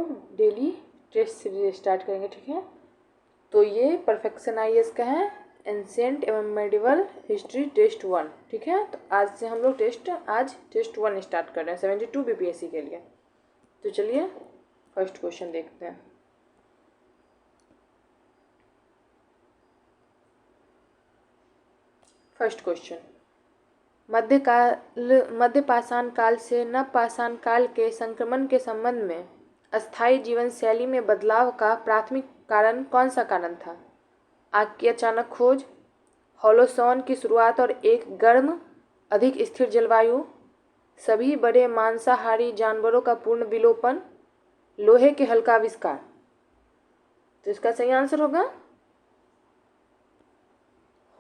लोग daily test series start करेंगे, ठीक है। तो ये परफेक्शन आईएएस का है, एंशिएंट एवं मेडिवल हिस्ट्री टेस्ट 1, ठीक है। तो आज से हम लोग आज टेस्ट 1 स्टार्ट कर रहे हैं 72 बीपीएससी के लिए। तो चलिए फर्स्ट क्वेश्चन देखते हैं। फर्स्ट क्वेश्चन, मध्य पाषाण काल से नव पाषाण काल के संक्रमण के संबंध में अस्थायी जीवन शैली में बदलाव का प्राथमिक कारण कौन सा कारण था? आग की अचानक खोज, होलोसोन की शुरुआत और एक गर्म अधिक स्थिर जलवायु, सभी बड़े मांसाहारी जानवरों का पूर्ण विलोपन, लोहे के हल का आविष्कार। तो इसका सही आंसर होगा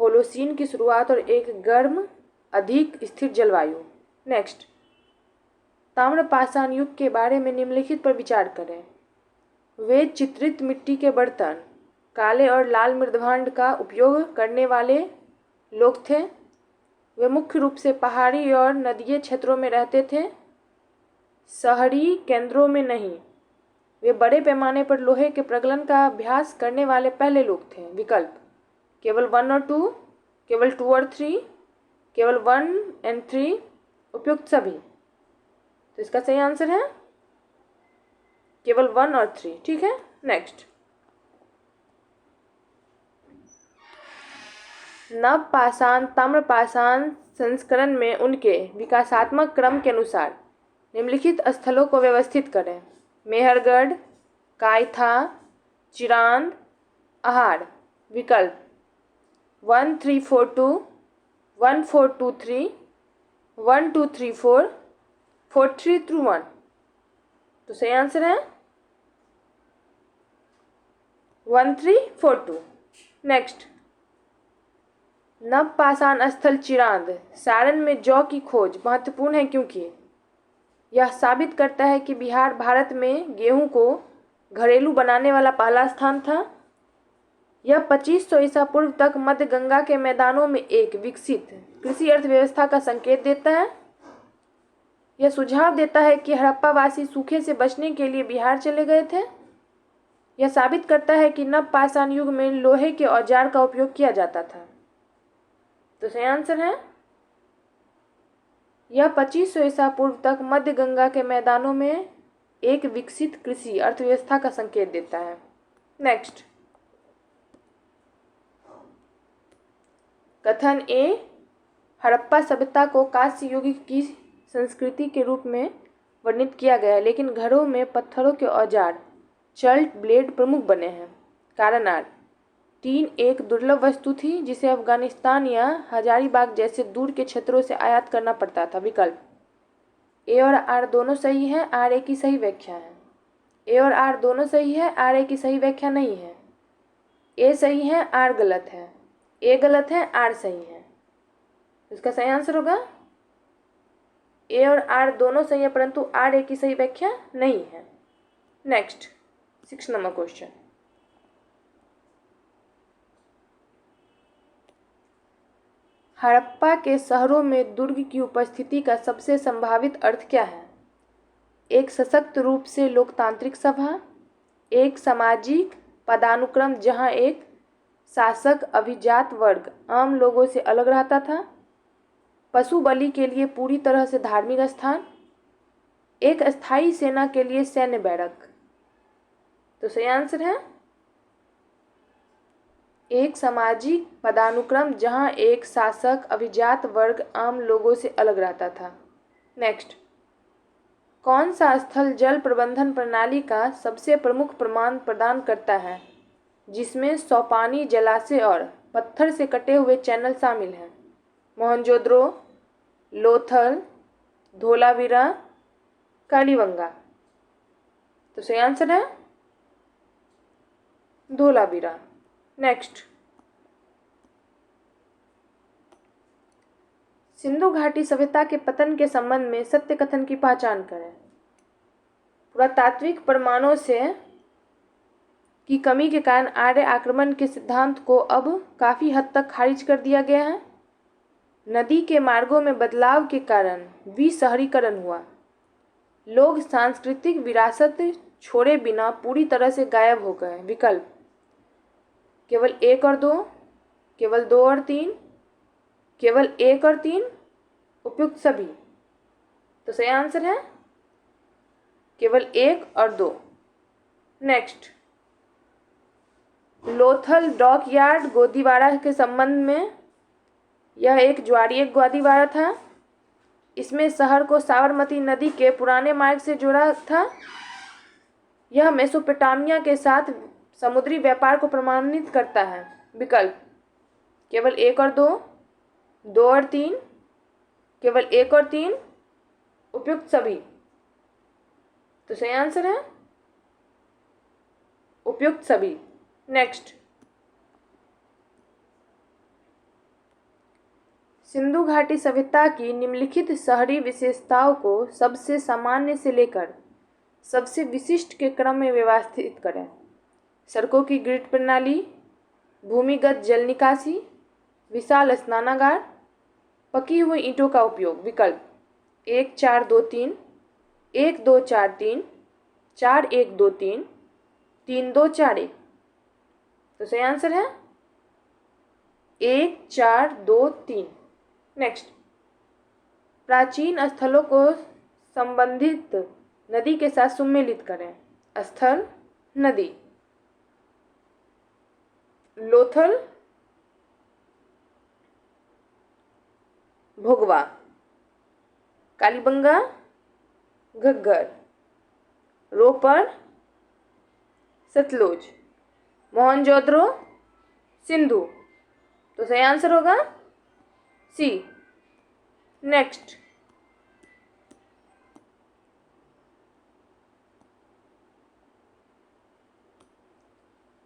होलोसीन की शुरुआत और एक गर्म अधिक स्थिर जलवायु। नेक्स्ट, ताम्रपाषाण युग के बारे में निम्नलिखित पर विचार करें। वे चित्रित मिट्टी के बर्तन, काले और लाल मृदभांड का उपयोग करने वाले लोग थे। वे मुख्य रूप से पहाड़ी और नदीय क्षेत्रों में रहते थे, शहरी केंद्रों में नहीं। वे बड़े पैमाने पर लोहे के प्रगलन का अभ्यास करने वाले पहले लोग थे। विकल्प केवल 1 और 2, केवल 2 और 3, केवल 1 और 3, उपयुक्त सभी। तो इसका सही आंसर है केवल 1 और 3, ठीक है। नेक्स्ट, नव पाषाण ताम्रपाषाण संस्करण में उनके विकासात्मक क्रम के अनुसार निम्नलिखित स्थलों को व्यवस्थित करें। मेहरगढ़, कायथा, चिरांद, अहार। विकल्प 1342, 1423, 1234, 43 through 1। तो सही आंसर है 1342। नेक्स्ट, नव पाषाण स्थल चिरांद सारण में जौ की खोज महत्वपूर्ण है क्योंकि यह साबित करता है कि बिहार भारत में गेहूं को घरेलू बनाने वाला पहला स्थान था। यह 2500 ईसा पूर्व तक मध्य गंगा के मैदानों में एक विकसित कृषि अर्थव्यवस्था का संकेत देता है। यह सुझाव देता है कि हड़प्पावासी सूखे से बचने के लिए बिहार चले गए थे। यह साबित करता है कि नव पाषाण युग में लोहे के औजार का उपयोग किया जाता था। तो सही आंसर है यह 2500 ईसा पूर्व तक मध्य गंगा के मैदानों में एक विकसित कृषि अर्थव्यवस्था का संकेत देता है। नेक्स्ट, कथन ए, हड़प्पा सभ्यता को कांस्य युग की संस्कृति के रूप में वर्णित किया गया है, लेकिन घरों में पत्थरों के औजार चल्ट ब्लेड प्रमुख बने हैं। कारण आर, टीन एक दुर्लभ वस्तु थी जिसे अफगानिस्तान या हजारीबाग जैसे दूर के क्षेत्रों से आयात करना पड़ता था। विकल्प ए और आर दोनों सही है, आर ए की सही व्याख्या है। ए और आर दोनों सही है, आर ए की सही व्याख्या नहीं है। ए सही है, आर गलत है। ए गलत है, आर सही है। इसका सही आंसर होगा ए और आर दोनों सही है, परंतु आर ए की सही व्याख्या नहीं है। नेक्स्ट, 6 नंबर क्वेश्चन, हड़प्पा के शहरों में दुर्ग की उपस्थिति का सबसे संभावित अर्थ क्या है? एक सशक्त रूप से लोकतांत्रिक सभा, एक सामाजिक पदानुक्रम जहां एक शासक अभिजात वर्ग आम लोगों से अलग रहता था, पशु बलि के लिए पूरी तरह से धार्मिक स्थान, एक अस्थायी सेना के लिए सैन्य बैरक। तो सही आंसर है एक सामाजिक पदानुक्रम जहां एक शासक अभिजात वर्ग आम लोगों से अलग रहता था। नेक्स्ट, कौन सा स्थल जल प्रबंधन प्रणाली का सबसे प्रमुख प्रमाण प्रदान करता है जिसमें सोपानी जलाशय और पत्थर से कटे हुए चैनल शामिल हैं? मोहनजोदड़ो, लोथल, धोलावीरा, कालीबंगा। तो सही आंसर है धोलावीरा। नेक्स्ट, सिंधु घाटी सभ्यता के पतन के संबंध में सत्य कथन की पहचान करें। पुरातात्विक प्रमाणों से की कमी के कारण आर्य आक्रमण के सिद्धांत को अब काफ़ी हद तक खारिज कर दिया गया है। नदी के मार्गों में बदलाव के कारण विशहरीकरण हुआ। लोग सांस्कृतिक विरासत छोड़े बिना पूरी तरह से गायब हो गए। विकल्प केवल 1 और 2, केवल 2 और 3, केवल 1 और 3, उपयुक्त सभी। तो सही आंसर है केवल 1 और 2। नेक्स्ट, लोथल डॉक यार्ड गोदीवाड़ा के संबंध में, यह एक ज्वारीय ग्वादीवाड़ा था। इसमें शहर को साबरमती नदी के पुराने मार्ग से जोड़ा था। यह मेसोपोटामिया के साथ समुद्री व्यापार को प्रमाणित करता है। विकल्प केवल 1 और 2, 2 और 3, केवल 1 और 3, उपयुक्त सभी। तो सही आंसर है उपयुक्त सभी। नेक्स्ट, सिंधु घाटी सभ्यता की निम्नलिखित शहरी विशेषताओं को सबसे सामान्य से लेकर सबसे विशिष्ट के क्रम में व्यवस्थित करें। सड़कों की ग्रिड प्रणाली, भूमिगत जल निकासी, विशाल स्नानागार, पकी हुई ईंटों का उपयोग। विकल्प 1 4 2 3, 1 2 4 3, 4 1 2 3, 3 2 4 1। तो सही आंसर है 1 4 2 3। नेक्स्ट, प्राचीन स्थलों को संबंधित नदी के साथ सुमेलित करें। स्थल, नदी, लोथल, भोगवा, कालीबंगा, घग्गर, रोपर, सतलुज, मोहनजोदड़ो, सिंधु। तो सही आंसर होगा सी। नेक्स्ट,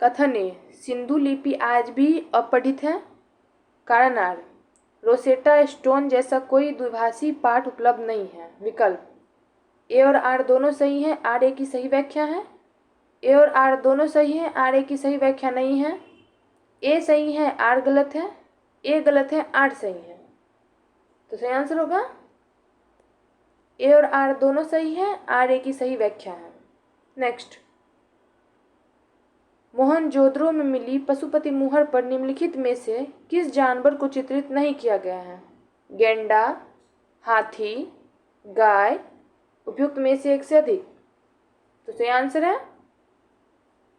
कथन ए, सिंधु लिपि आज भी अपठित है। कारण आर, रोसेटा स्टोन जैसा कोई द्विभाषी पाठ उपलब्ध नहीं है। विकल्प ए और आर दोनों सही हैं, आर ए की सही व्याख्या है। ए और आर दोनों सही हैं, आर ए की सही व्याख्या नहीं है। ए सही है, आर गलत है। ए गलत है, आर सही है। तो सही आंसर होगा ए और आर दोनों सही हैं, आर ए की सही व्याख्या है। नेक्स्ट, मोहनजोदड़ो में मिली पशुपति मुहर पर निम्नलिखित में से किस जानवर को चित्रित नहीं किया गया है। गैंडा, हाथी, गाय, उपयुक्त में से एक से अधिक। तो सही आंसर है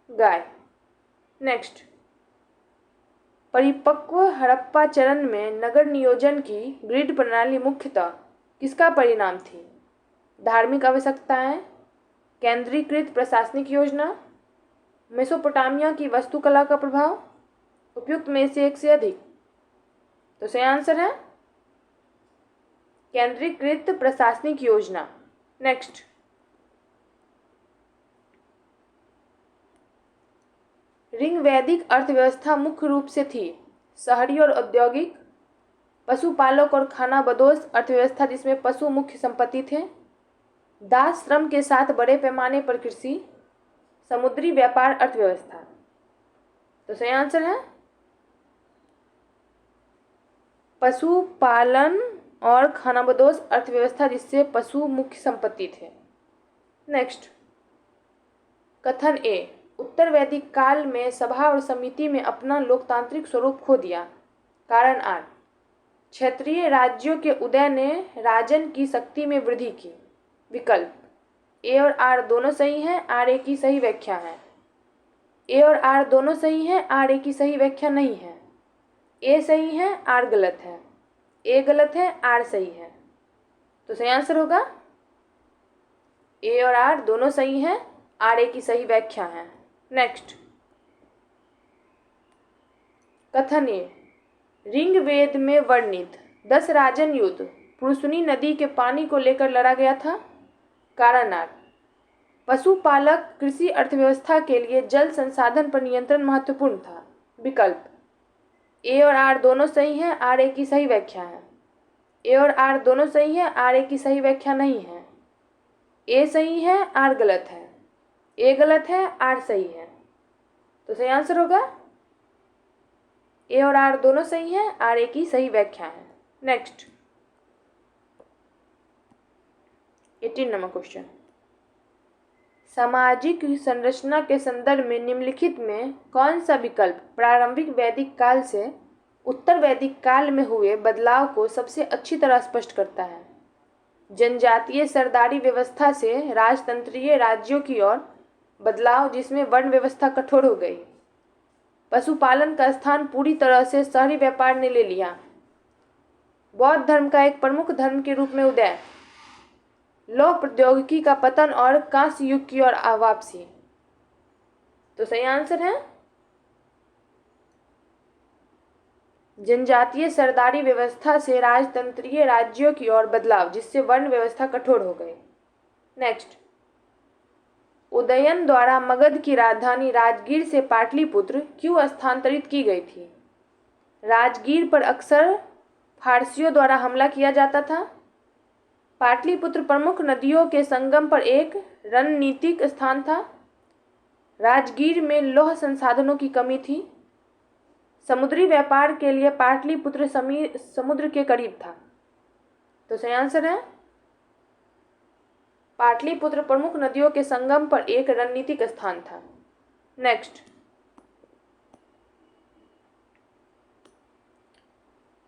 गाय। नेक्स्ट, परिपक्व हड़प्पा चरण में नगर नियोजन की ग्रिड प्रणाली मुख्यतः किसका परिणाम थी। धार्मिक आवश्यकताएं, केंद्रीकृत प्रशासनिक योजना, मेसोपोटामिया की वास्तुकला का प्रभाव, उपयुक्त में से एक से अधिक। तो सही आंसर है केंद्रीकृत प्रशासनिक योजना। नेक्स्ट, रिंग वैदिक अर्थव्यवस्था मुख्य रूप से थी शहरी और औद्योगिक, पशुपालक और खानाबदोश अर्थव्यवस्था जिसमें पशु मुख्य संपत्ति थे, दास श्रम के साथ बड़े पैमाने पर कृषि, समुद्री व्यापार अर्थव्यवस्था। तो सही आंसर है पशुपालन और खानाबदोश अर्थव्यवस्था जिससे पशु मुख्य संपत्ति थे। नेक्स्ट, कथन ए, उत्तर वैदिक काल में सभा और समिति में अपना लोकतांत्रिक स्वरूप खो दिया। कारण आर, क्षेत्रीय राज्यों के उदय ने राजन की शक्ति में वृद्धि की। विकल्प ए और आर दोनों सही हैं, आर ए की सही व्याख्या है। ए और आर दोनों सही हैं, आर ए की सही व्याख्या नहीं है। ए सही है, आर गलत है। ए गलत है, आर सही है। तो सही आंसर होगा ए और आर दोनों सही हैं, आर ए की सही व्याख्या है। नेक्स्ट, कथन ए, ऋग वेद में वर्णित 10 राजन युद्ध पुरुषनी नदी के पानी को लेकर लड़ा गया था। कारण आर, पशुपालक कृषि अर्थव्यवस्था के लिए जल संसाधन पर नियंत्रण महत्वपूर्ण था। विकल्प ए और आर दोनों सही हैं, आर ए की सही व्याख्या है। ए और आर दोनों सही हैं, आर ए की सही व्याख्या नहीं है। ए सही है, आर गलत है। ए गलत है, आर सही है। तो सही आंसर होगा ए और आर दोनों सही हैं, आर ए की सही व्याख्या है। नेक्स्ट, 18 नंबर क्वेश्चन, सामाजिक संरचना के संदर्भ में निम्नलिखित में कौन सा विकल्प प्रारंभिक वैदिक काल से उत्तर वैदिक काल में हुए बदलाव को सबसे अच्छी तरह स्पष्ट करता है? जनजातीय सरदारी व्यवस्था से राजतंत्रीय राज्यों की ओर बदलाव जिसमें वर्ण व्यवस्था कठोर हो गई। पशुपालन का स्थान पूरी तरह से शहरी व्यापार ने ले लिया। बौद्ध धर्म का एक प्रमुख धर्म के रूप में उदय। लौह प्रौद्योगिकी का पतन और कांस्य युग की ओर वापसी। तो सही आंसर है जनजातीय सरदारी व्यवस्था से राजतंत्रीय राज्यों की ओर बदलाव जिससे वर्ण व्यवस्था कठोर हो गई। नेक्स्ट, उदयन द्वारा मगध की राजधानी राजगीर से पाटलिपुत्र क्यों स्थानांतरित की गई थी? राजगीर पर अक्सर फारसियों द्वारा हमला किया जाता था। पाटलिपुत्र प्रमुख नदियों के संगम पर एक रणनीतिक स्थान था। राजगीर में लौह संसाधनों की कमी थी। समुद्री व्यापार के लिए पाटलिपुत्र समुद्र के करीब था। तो सही आंसर है पाटलिपुत्र प्रमुख नदियों के संगम पर एक रणनीतिक स्थान था। नेक्स्ट,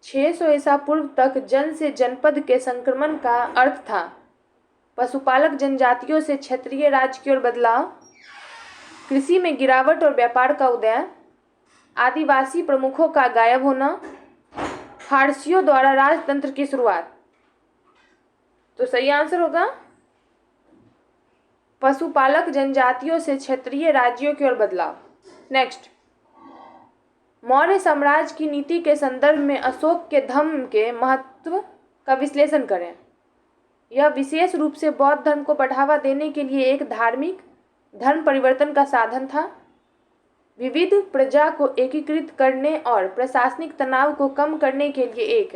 600 ईसा पूर्व तक जन से जनपद के संक्रमण का अर्थ था पशुपालक जनजातियों से क्षेत्रीय राज्य की ओर बदलाव, कृषि में गिरावट और व्यापार का उदय, आदिवासी प्रमुखों का गायब होना, फारसियों द्वारा राजतंत्र की शुरुआत। तो सही आंसर होगा पशुपालक जनजातियों से क्षेत्रीय राज्यों की ओर बदलाव। नेक्स्ट, मौर्य साम्राज्य की नीति के संदर्भ में अशोक के धम्म के महत्व का विश्लेषण करें। यह विशेष रूप से बौद्ध धर्म को बढ़ावा देने के लिए एक धार्मिक धर्म परिवर्तन का साधन था। विविध प्रजा को एकीकृत करने और प्रशासनिक तनाव को कम करने के लिए एक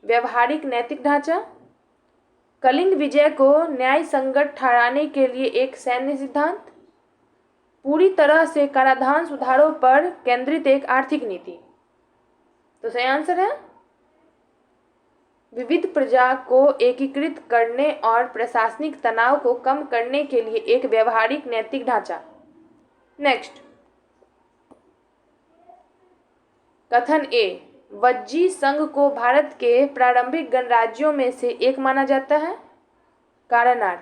व्यवहारिक नैतिक ढांचा, कलिंग विजय को न्याय संगत ठहराने के लिए एक सैन्य सिद्धांत, पूरी तरह से कराधान सुधारों पर केंद्रित एक आर्थिक नीति। तो सही आंसर है विविध प्रजा को एकीकृत करने और प्रशासनिक तनाव को कम करने के लिए एक व्यवहारिक नैतिक ढांचा। नेक्स्ट, कथन ए, वज्जी संघ को भारत के प्रारंभिक गणराज्यों में से एक माना जाता है। कारण आर,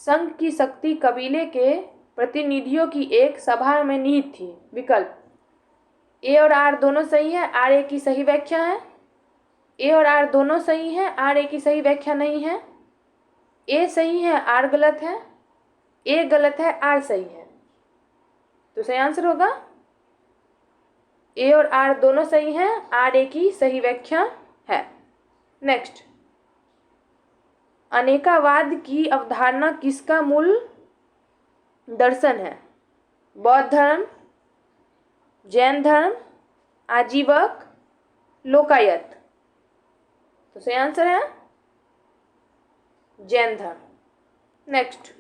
संघ की शक्ति कबीले के प्रतिनिधियों की एक सभा में निहित थी। विकल्प ए और आर दोनों सही है, आर ए की सही व्याख्या है। ए और आर दोनों सही है, आर ए की सही व्याख्या नहीं है। ए सही है, आर गलत है। ए गलत है, आर सही है। तो सही आंसर होगा ए और आर दोनों सही हैं, आर ए की सही व्याख्या है। नेक्स्ट, अनेकावाद की अवधारणा किसका मूल दर्शन है? बौद्ध धर्म, जैन धर्म, आजीवक, लोकायत। तो सही आंसर है जैन धर्म। नेक्स्ट,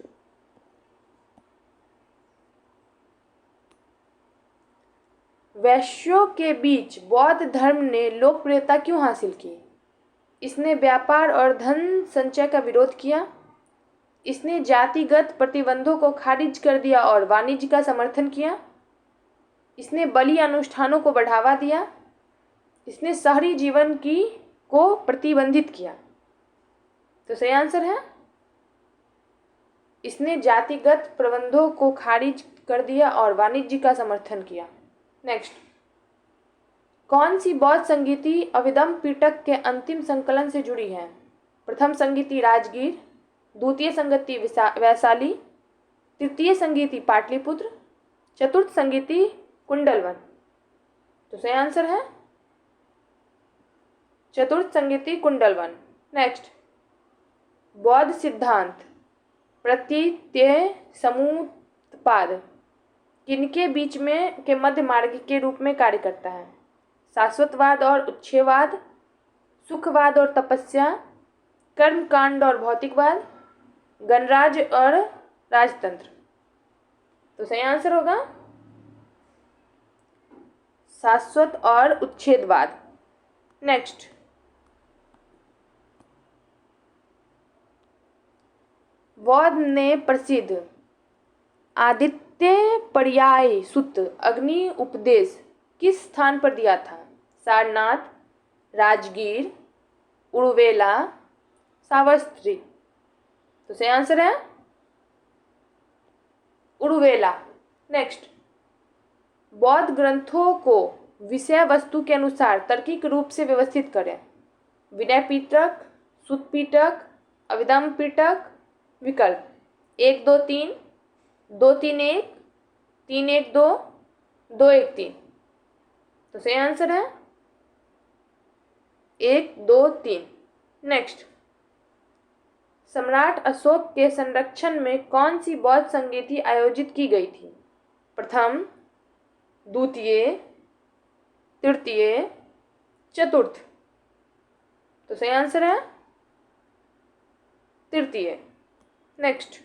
वैश्यों के बीच बौद्ध धर्म ने लोकप्रियता क्यों हासिल की? इसने व्यापार और धन संचय का विरोध किया, इसने जातिगत प्रतिबंधों को खारिज कर दिया और वाणिज्य का समर्थन किया, इसने बलि अनुष्ठानों को बढ़ावा दिया, इसने शहरी जीवन को प्रतिबंधित किया। तो सही आंसर है इसने जातिगत प्रबंधों को खारिज कर दिया और वाणिज्य का समर्थन किया। नेक्स्ट, कौन सी बौद्ध संगीति अभिधम पिटक के अंतिम संकलन से जुड़ी है? प्रथम संगीति राजगीर, द्वितीय संगीति वैशाली, तृतीय संगीति पाटलिपुत्र, चतुर्थ संगीति कुंडलवन। तो सही आंसर है चतुर्थ संगीति कुंडलवन। नेक्स्ट, बौद्ध सिद्धांत प्रत्यय समुत्पाद किनके बीच में के मध्य मार्ग के रूप में कार्य करता है? शाश्वतवाद और उच्छेदवाद, सुखवाद और तपस्या, कर्मकांड और भौतिकवाद, गणराज्य और राजतंत्र। तो सही आंसर होगा शाश्वत और उच्छेदवाद। नेक्स्ट, बौद्ध ने प्रसिद्ध आदित्य पर्याय सूत्र अग्नि उपदेश किस स्थान पर दिया था? सारनाथ, राजगीर, उर्वेला, सावस्त्री। तो सही आंसर है उर्वेला। नेक्स्ट, बौद्ध ग्रंथों को विषय वस्तु के अनुसार तार्किक रूप से व्यवस्थित करें। विनय पिटक, सुत पिटक, अभिधम्म पिटक। विकल्प 1 2 3, 2 3 1, 3 1 2, 2 1 3। तो सही आंसर है 1 2 3। नेक्स्ट, सम्राट अशोक के संरक्षण में कौन सी बौद्ध संगीति आयोजित की गई थी? प्रथम, द्वितीय, तृतीय, चतुर्थ। तो सही आंसर है तृतीय। नेक्स्ट,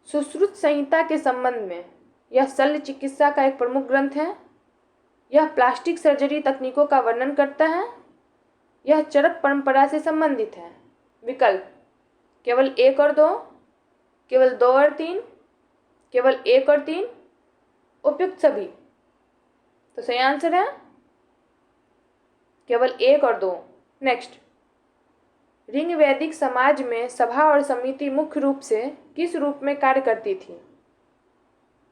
सुश्रुत संहिता के संबंध में यह शल्य चिकित्सा का एक प्रमुख ग्रंथ है। यह प्लास्टिक सर्जरी तकनीकों का वर्णन करता है। यह चरक परंपरा से संबंधित है। विकल्प केवल 1 और 2, केवल 2 और 3, केवल 1 और 3, उपयुक्त सभी। तो सही आंसर है केवल 1 और 2। नेक्स्ट, ऋग वैदिक समाज में सभा और समिति मुख्य रूप से किस रूप में कार्य करती थी?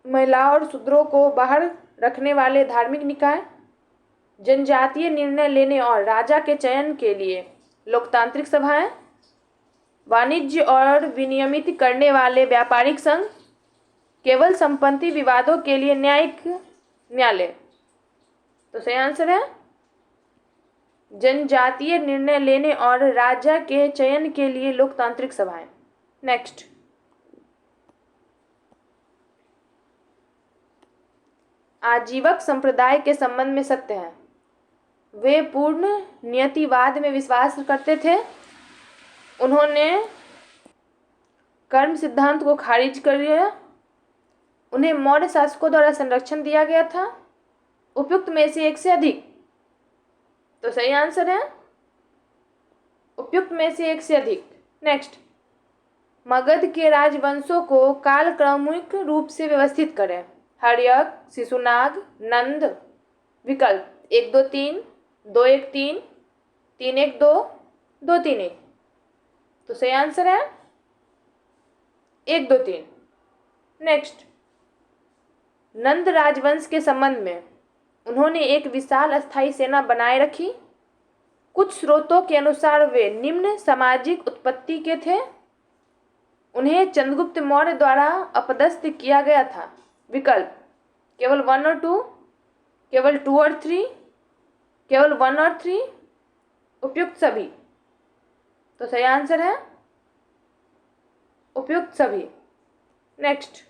महिलाओं और शूद्रों को बाहर रखने वाले धार्मिक निकाय, जनजातीय निर्णय लेने और राजा के चयन के लिए लोकतांत्रिक सभाएं, वाणिज्य और विनियमित करने वाले व्यापारिक संघ, केवल संपत्ति विवादों के लिए न्यायिक न्यायालय। तो सही आंसर है जनजातीय निर्णय लेने और राजा के चयन के लिए लोकतांत्रिक सभाएं। नेक्स्ट, आजीवक संप्रदाय के संबंध में सत्य है। वे पूर्ण नियतिवाद में विश्वास करते थे। उन्होंने कर्म सिद्धांत को खारिज कर दिया। उन्हें मौर्य शासकों द्वारा संरक्षण दिया गया था। उपयुक्त में से एक से अधिक। तो सही आंसर है उपयुक्त में से एक से अधिक। नेक्स्ट, मगध के राजवंशों को कालक्रमिक रूप से व्यवस्थित करें। हर्यक, शिशुनाग, नंद। विकल्प 1 2 3, 2 1 3, 3 1 2, 2 3 1। तो सही आंसर है 1 2 3। नेक्स्ट, नंद राजवंश के संबंध में उन्होंने एक विशाल अस्थायी सेना बनाए रखी। कुछ स्रोतों के अनुसार वे निम्न सामाजिक उत्पत्ति के थे। उन्हें चंद्रगुप्त मौर्य द्वारा अपदस्थ किया गया था। विकल्प केवल 1 और 2, केवल 2 और 3, केवल 1 और 3, उपयुक्त सभी। तो सही आंसर है उपयुक्त सभी। नेक्स्ट,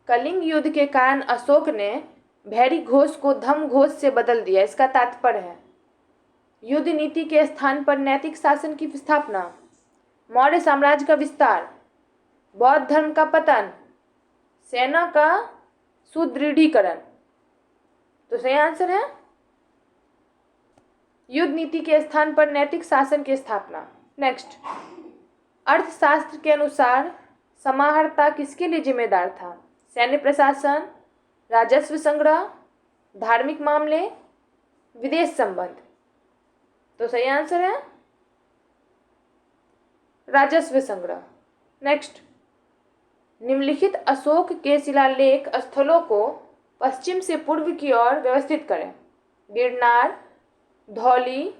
कलिंग युद्ध के कारण अशोक ने भैरी घोष को धम्म घोष से बदल दिया। इसका तात्पर्य है युद्ध नीति के स्थान पर नैतिक शासन की स्थापना, मौर्य साम्राज्य का विस्तार, बौद्ध धर्म का पतन, सेना का सुदृढ़ीकरण। तो सही आंसर है युद्ध नीति के स्थान पर नैतिक शासन की स्थापना। नेक्स्ट, अर्थशास्त्र के अनुसार समाहर्ता किसके लिए जिम्मेदार था? सैन्य प्रशासन, राजस्व संग्रह, धार्मिक मामले, विदेश संबंध। तो सही आंसर है राजस्व संग्रह। नेक्स्ट, निम्नलिखित अशोक के शिलालेख स्थलों को पश्चिम से पूर्व की ओर व्यवस्थित करें। गिरनार, धौली,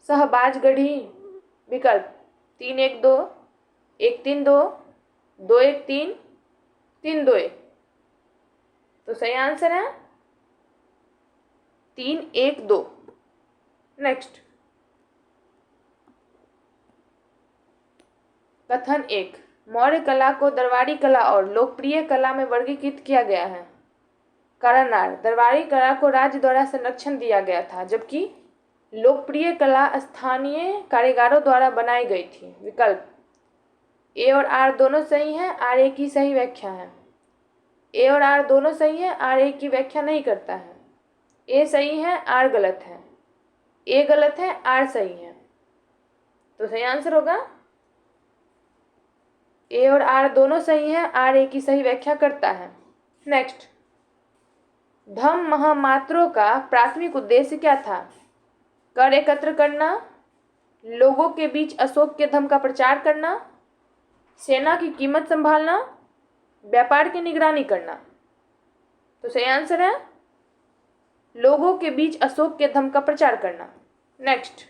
सहबाजगढ़ी। विकल्प 3 1 2, 1 3 2, 2 1 3, 3 2 1। तो सही आंसर है 3 1 2। नेक्स्ट, कथन 1, मौर्य कला को दरबारी कला और लोकप्रिय कला में वर्गीकृत किया गया है। कारानार, दरबारी कला को राज्य द्वारा संरक्षण दिया गया था, जबकि लोकप्रिय कला स्थानीय कारीगरों द्वारा बनाई गई थी। विकल्प ए और आर दोनों सही हैं, आर ए की सही व्याख्या है। ए और आर दोनों सही है, आर ए की व्याख्या नहीं करता है। ए सही है, आर गलत है। ए गलत है, आर सही है। तो सही आंसर होगा ए और आर दोनों सही है, आर ए की सही व्याख्या करता है। नेक्स्ट, धम्म महामात्रों का प्राथमिक उद्देश्य क्या था? कर एकत्र करना, लोगों के बीच अशोक के धम्म का प्रचार करना, सेना की कीमत संभालना, व्यापार की निगरानी करना। तो सही आंसर है लोगों के बीच अशोक के धम्म का प्रचार करना। नेक्स्ट,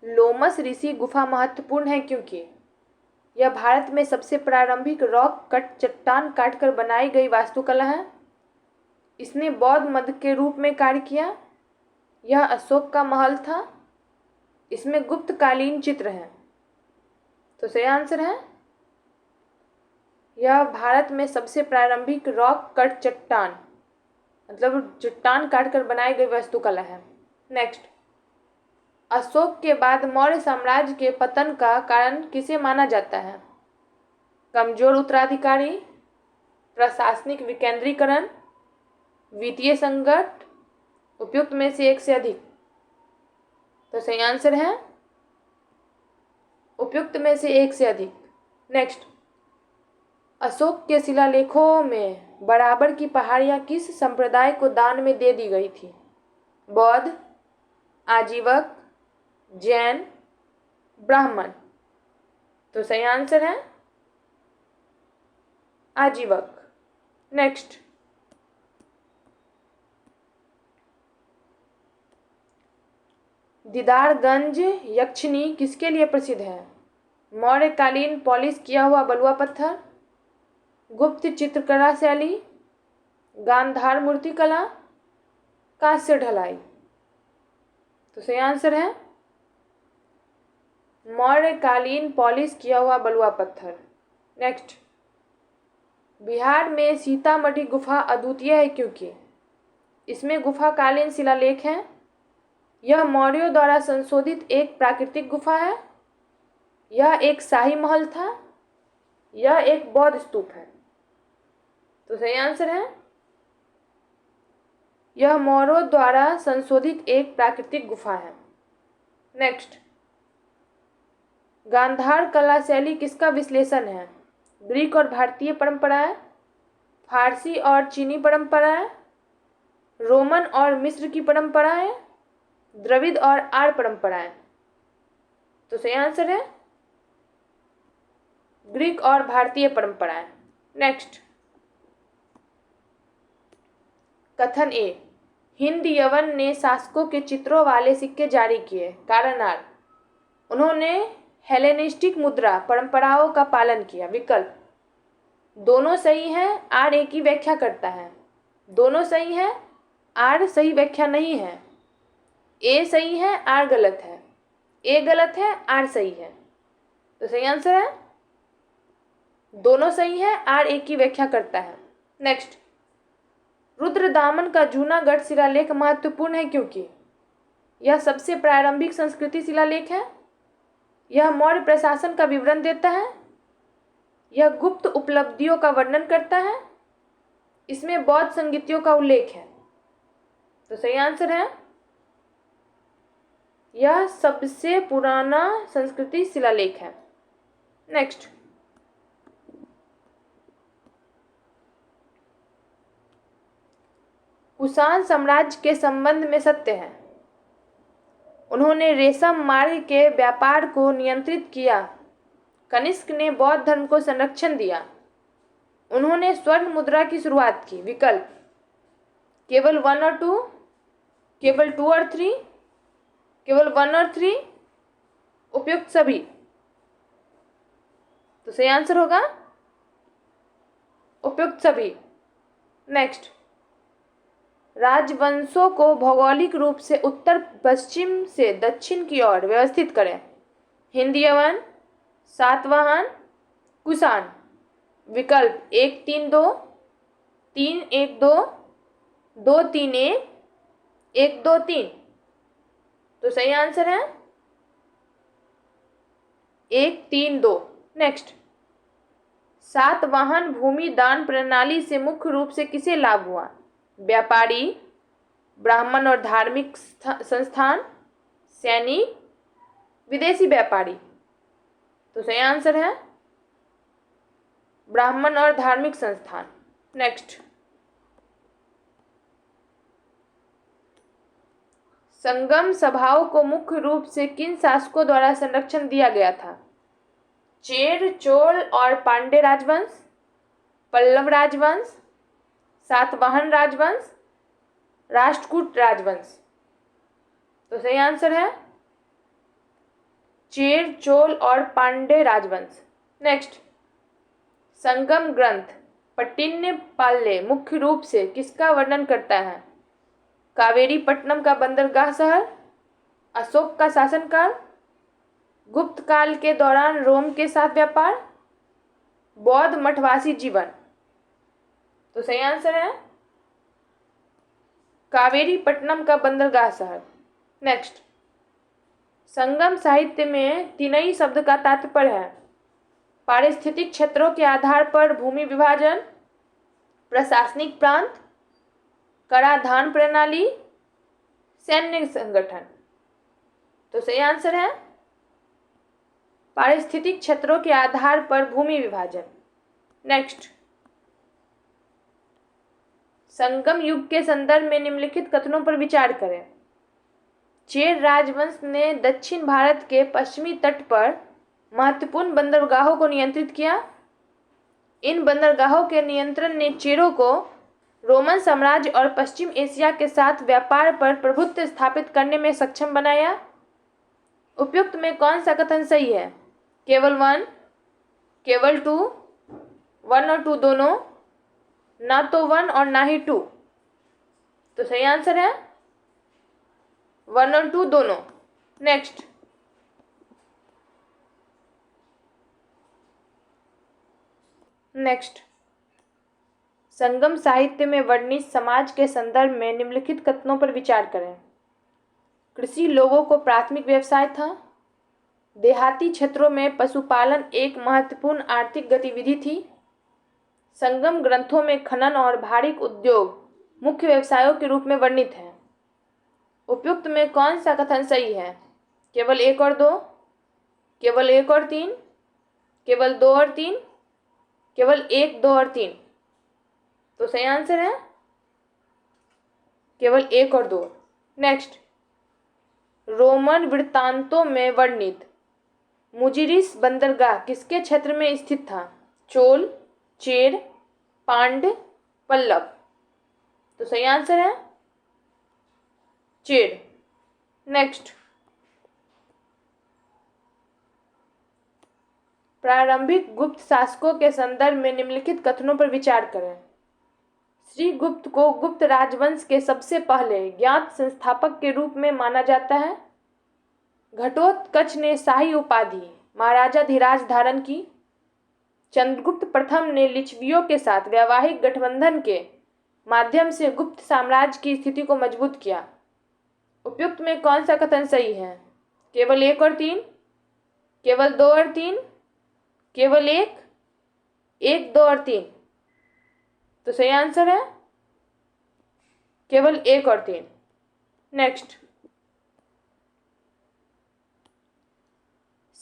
लोमस ऋषि गुफा महत्वपूर्ण है क्योंकि यह भारत में सबसे प्रारंभिक रॉक कट चट्टान काटकर बनाई गई वास्तुकला है। इसने बौद्ध मठ के रूप में कार्य किया। यह अशोक का महल था। इसमें गुप्तकालीन चित्र हैं। तो सही आंसर है यह भारत में सबसे प्रारंभिक रॉक कट चट्टान, मतलब चट्टान काटकर बनाई गई वास्तुकला है। नेक्स्ट, अशोक के बाद मौर्य साम्राज्य के पतन का कारण किसे माना जाता है? कमजोर उत्तराधिकारी, प्रशासनिक विकेंद्रीकरण, वित्तीय संकट, उपयुक्त में से एक से अधिक। तो सही आंसर है उपयुक्त में से एक से अधिक। नेक्स्ट, अशोक के शिलालेखों में बराबर की पहाड़ियां किस संप्रदाय को दान में दे दी गई थी? बौद्ध, आजीवक, जैन, ब्राह्मण। तो सही आंसर है आजीवक। नेक्स्ट, दीदारगंज यक्षिनी किसके लिए प्रसिद्ध है? मौर्यकालीन पॉलिश किया हुआ बलुआ पत्थर, गुप्त चित्रकला शैली, गांधार मूर्तिकला, कांस्य ढलाई। तो सही आंसर है मौर्यकालीन पॉलिश किया हुआ बलुआ पत्थर। नेक्स्ट, बिहार में सीतामढ़ी गुफा अद्वितीय है क्योंकि इसमें गुफाकालीन शिलालेख हैं। यह मौर्यों द्वारा संशोधित एक प्राकृतिक गुफा है। यह एक शाही महल था। यह एक बौद्ध स्तूप है। तो सही आंसर है यह मौर्यों द्वारा संशोधित एक प्राकृतिक गुफा है। नेक्स्ट, गांधार कला शैली किसका विश्लेषण है? ग्रीक और भारतीय परंपराएं, फारसी और चीनी परंपराएं, रोमन और मिस्र की परंपराएं, द्रविड़ और आर्य परंपराएं। तो सही आंसर है ग्रीक और भारतीय परंपराएं। नेक्स्ट, कथन ए, हिंद यवन ने शासकों के चित्रों वाले सिक्के जारी किए। कारण आर, उन्होंने हेलेनिस्टिक मुद्रा परंपराओं का पालन किया। विकल्प, दोनों सही हैं, आर ए की व्याख्या करता है। दोनों सही हैं, आर सही व्याख्या नहीं है। ए सही है, आर गलत है। ए गलत है, आर सही है। तो सही आंसर है दोनों सही है, आर ए की व्याख्या करता है। नेक्स्ट, रुद्रदामन का जूनागढ़ शिलालेख महत्वपूर्ण है क्योंकि यह सबसे प्रारंभिक संस्कृति शिलालेख है। यह मौर्य प्रशासन का विवरण देता है। यह गुप्त उपलब्धियों का वर्णन करता है। इसमें बौद्ध संगीतियों का उल्लेख है। तो सही आंसर है यह सबसे पुराना संस्कृति शिलालेख है। नेक्स्ट, कुषाण साम्राज्य के संबंध में सत्य है। उन्होंने रेशम मार्ग के व्यापार को नियंत्रित किया। कनिष्क ने बौद्ध धर्म को संरक्षण दिया। उन्होंने स्वर्ण मुद्रा की शुरुआत की। विकल्प, केवल 1 और 2, केवल 2 और 3, केवल 1 और 3, उपयुक्त सभी। तो सही आंसर होगा उपयुक्त सभी। नेक्स्ट, राजवंशों को भौगोलिक रूप से उत्तर पश्चिम से दक्षिण की ओर व्यवस्थित करें। हिंद यवन, सातवाहन, कुषाण। विकल्प 1 3 2, 3 1 2, 2 3 1, 1 2 3। तो सही आंसर है 1 3 2। नेक्स्ट, सातवाहन भूमि दान प्रणाली से मुख्य रूप से किसे लाभ हुआ? व्यापारी, ब्राह्मण और धार्मिक संस्थान, सैनिक, विदेशी व्यापारी। तो सही आंसर है ब्राह्मण और धार्मिक संस्थान। नेक्स्ट, संगम सभाओं को मुख्य रूप से किन शासकों द्वारा संरक्षण दिया गया था? चेर, चोल और पांड्य राजवंश, पल्लव राजवंश, सातवाहन राजवंश, राष्ट्रकूट राजवंश। तो सही आंसर है चेर, चोल और पांड्य राजवंश। नेक्स्ट, संगम ग्रंथ पट्टिन्न पाल्य मुख्य रूप से किसका वर्णन करता है? कावेरी पट्टनम का बंदरगाह शहर, अशोक का शासनकाल, गुप्त काल के दौरान रोम के साथ व्यापार, बौद्ध मठवासी जीवन। तो सही आंसर है कावेरी पट्टनम का बंदरगाह शहर। नेक्स्ट, संगम साहित्य में तिनई शब्द का तात्पर्य है पारिस्थितिक क्षेत्रों के आधार पर भूमि विभाजन, प्रशासनिक प्रांत, कराधान प्रणाली, सैन्य संगठन। तो सही आंसर है पारिस्थितिक क्षेत्रों के आधार पर भूमि विभाजन। नेक्स्ट, संगम युग के संदर्भ में निम्नलिखित कथनों पर विचार करें। चेर राजवंश ने दक्षिण भारत के पश्चिमी तट पर महत्वपूर्ण बंदरगाहों को नियंत्रित किया। इन बंदरगाहों के नियंत्रण ने चेरों को रोमन साम्राज्य और पश्चिम एशिया के साथ व्यापार पर प्रभुत्व स्थापित करने में सक्षम बनाया। उपयुक्त में कौन सा कथन सही है? केवल वन, केवल टू, वन और टू दोनों, ना तो वन और ना ही टू। तो सही आंसर है वन और टू दोनों। नेक्स्ट, संगम साहित्य में वर्णित समाज के संदर्भ में निम्नलिखित कथनों पर विचार करें। कृषि लोगों को प्राथमिक व्यवसाय था। देहाती क्षेत्रों में पशुपालन एक महत्वपूर्ण आर्थिक गतिविधि थी। संगम ग्रंथों में खनन और भारी उद्योग मुख्य व्यवसायों के रूप में वर्णित हैं। उपयुक्त में कौन सा कथन सही है? केवल एक और दो, केवल एक और तीन, केवल दो और तीन, केवल एक, दो और तीन। तो सही आंसर है केवल एक और दो। नेक्स्ट, रोमन वृत्तांतों में वर्णित मुजिरिस बंदरगाह किसके क्षेत्र में स्थित था? चोल, चेर, पांड्य, पल्लव। तो सही आंसर है चेर। नेक्स्ट, प्रारंभिक गुप्त शासकों के संदर्भ में निम्नलिखित कथनों पर विचार करें। श्री गुप्त को गुप्त राजवंश के सबसे पहले ज्ञात संस्थापक के रूप में माना जाता है। घटोत्कच ने शाही उपाधि महाराजा धीराज धारण की। चंद्रगुप्त प्रथम ने लिच्छवियों के साथ वैवाहिक गठबंधन के माध्यम से गुप्त साम्राज्य की स्थिति को मजबूत किया। उपयुक्त में कौन सा कथन सही है? केवल एक और तीन, केवल दो और तीन, केवल एक, एक, दो और तीन। तो सही आंसर है केवल एक और तीन। नेक्स्ट,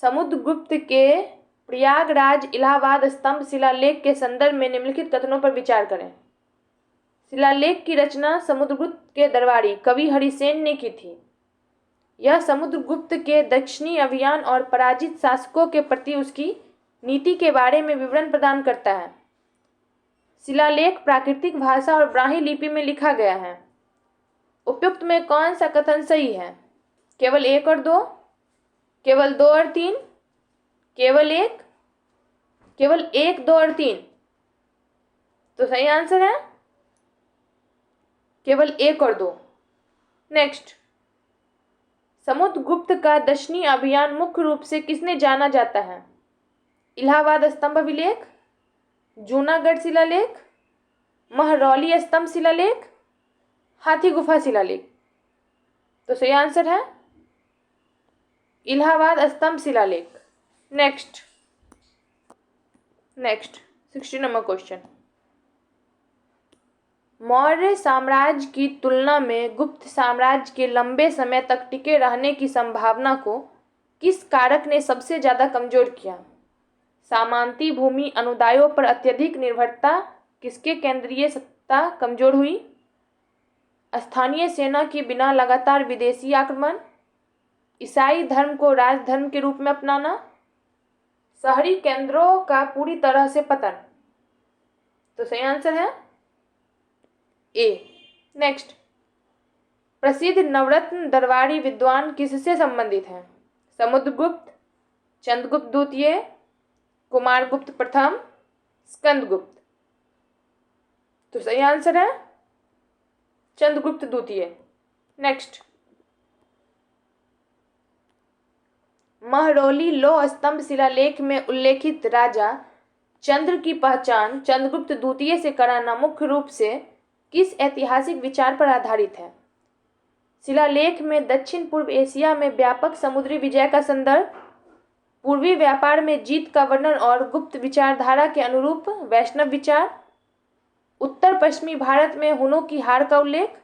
समुद्रगुप्त के प्रयागराज इलाहाबाद स्तंभ शिलालेख के संदर्भ में निम्नलिखित कथनों पर विचार करें। शिलालेख की रचना समुद्रगुप्त के दरबारी कवि हरिसेन ने की थी। यह समुद्रगुप्त के दक्षिणी अभियान और पराजित शासकों के प्रति उसकी नीति के बारे में विवरण प्रदान करता है। शिलालेख प्राकृतिक भाषा और ब्राह्मी लिपि में लिखा गया है। उपयुक्त में कौन सा कथन सही है? केवल एक और दो, केवल दो और तीन, केवल एक, केवल एक, दो और तीन। तो सही आंसर है केवल एक और दो। नेक्स्ट, समुद्रगुप्त का दक्षिणी अभियान मुख्य रूप से किसने जाना जाता है? इलाहाबाद स्तंभ अभिलेख, जूनागढ़ शिलालेख, महरौली स्तंभ शिलालेख, हाथी गुफा शिलालेख। तो सही आंसर है इलाहाबाद स्तंभ शिलालेख। Next, 60 number question. मौर्य साम्राज्य की तुलना में गुप्त साम्राज्य के लंबे समय तक टिके रहने की संभावना को किस कारक ने सबसे ज्यादा कमजोर किया? सामंती भूमि अनुदायों पर अत्यधिक निर्भरता, किसके केंद्रीय सत्ता कमजोर हुई, स्थानीय सेना के बिना लगातार विदेशी आक्रमण, ईसाई धर्म को राजधर्म के रूप में अपनाना, शहरी केंद्रों का पूरी तरह से पतन। तो सही आंसर है ए। नेक्स्ट, प्रसिद्ध नवरत्न दरबारी विद्वान किससे संबंधित हैं? समुद्रगुप्त, चंद्रगुप्त द्वितीय, कुमारगुप्त प्रथम, स्कंदगुप्त। तो सही आंसर है चंद्रगुप्त द्वितीय। नेक्स्ट, महरौली लौह स्तंभ शिलालेख में उल्लेखित राजा चंद्र की पहचान चंद्रगुप्त द्वितीय से कराना मुख्य रूप से किस ऐतिहासिक विचार पर आधारित है? शिलालेख में दक्षिण पूर्व एशिया में व्यापक समुद्री विजय का संदर्भ, पूर्वी व्यापार में जीत का वर्णन और गुप्त विचारधारा के अनुरूप वैष्णव विचार, उत्तर पश्चिमी भारत में हुनों की हार का उल्लेख,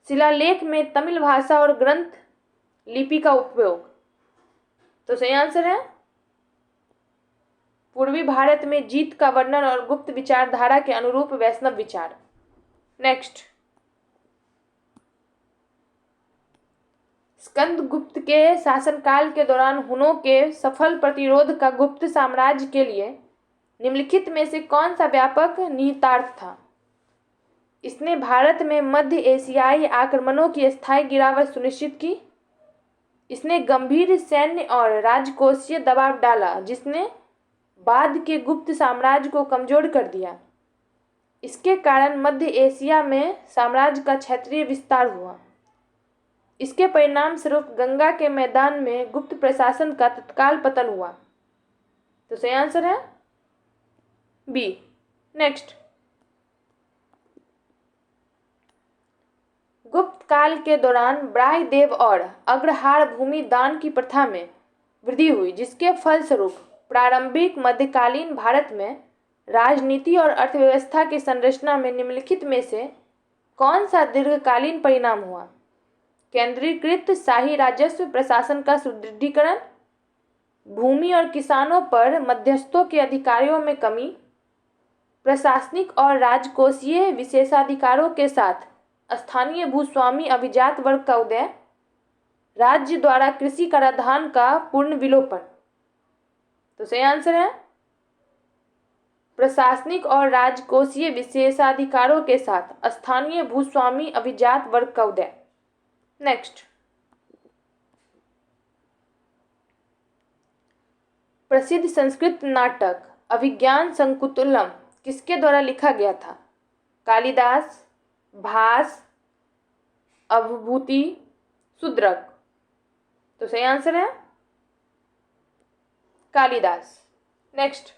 शिलालेख में तमिल भाषा और ग्रंथ लिपि का उपयोग। तो सही आंसर है पूर्वी भारत में जीत का वर्णन और गुप्त विचारधारा के अनुरूप वैष्णव विचार। नेक्स्ट, स्कंदगुप्त के शासनकाल के दौरान हुनों के सफल प्रतिरोध का गुप्त साम्राज्य के लिए निम्नलिखित में से कौन सा व्यापक निहितार्थ था? इसने भारत में मध्य एशियाई आक्रमणों की स्थायी गिरावट सुनिश्चित की। इसने गंभीर सैन्य और राजकोषीय दबाव डाला जिसने बाद के गुप्त साम्राज्य को कमजोर कर दिया। इसके कारण मध्य एशिया में साम्राज्य का क्षेत्रीय विस्तार हुआ। इसके परिणाम स्वरूप गंगा के मैदान में गुप्त प्रशासन का तत्काल पतन हुआ। तो सही आंसर है बी। नेक्स्ट, गुप्त काल के दौरान ब्राह्मदेव और अग्रहार भूमि दान की प्रथा में वृद्धि हुई जिसके फलस्वरूप प्रारंभिक मध्यकालीन भारत में राजनीति और अर्थव्यवस्था की संरचना में निम्नलिखित में से कौन सा दीर्घकालीन परिणाम हुआ? केंद्रीकृत शाही राजस्व प्रशासन का सुदृढ़ीकरण, भूमि और किसानों पर मध्यस्थों के अधिकारों में कमी, प्रशासनिक और राजकोषीय विशेषाधिकारों के साथ स्थानीय भूस्वामी अभिजात वर्ग का उदय, राज्य द्वारा कृषि कराधान का पूर्ण विलोपन। तो सही आंसर है प्रशासनिक और राजकोषीय विशेषाधिकारों के साथ स्थानीय भूस्वामी अभिजात वर्ग का उदय। नेक्स्ट, प्रसिद्ध संस्कृत नाटक अभिज्ञान संकुतलम किसके द्वारा लिखा गया था? कालिदास, भास, अवभूति, शूद्रक। तो सही आंसर है कालिदास। नेक्स्ट,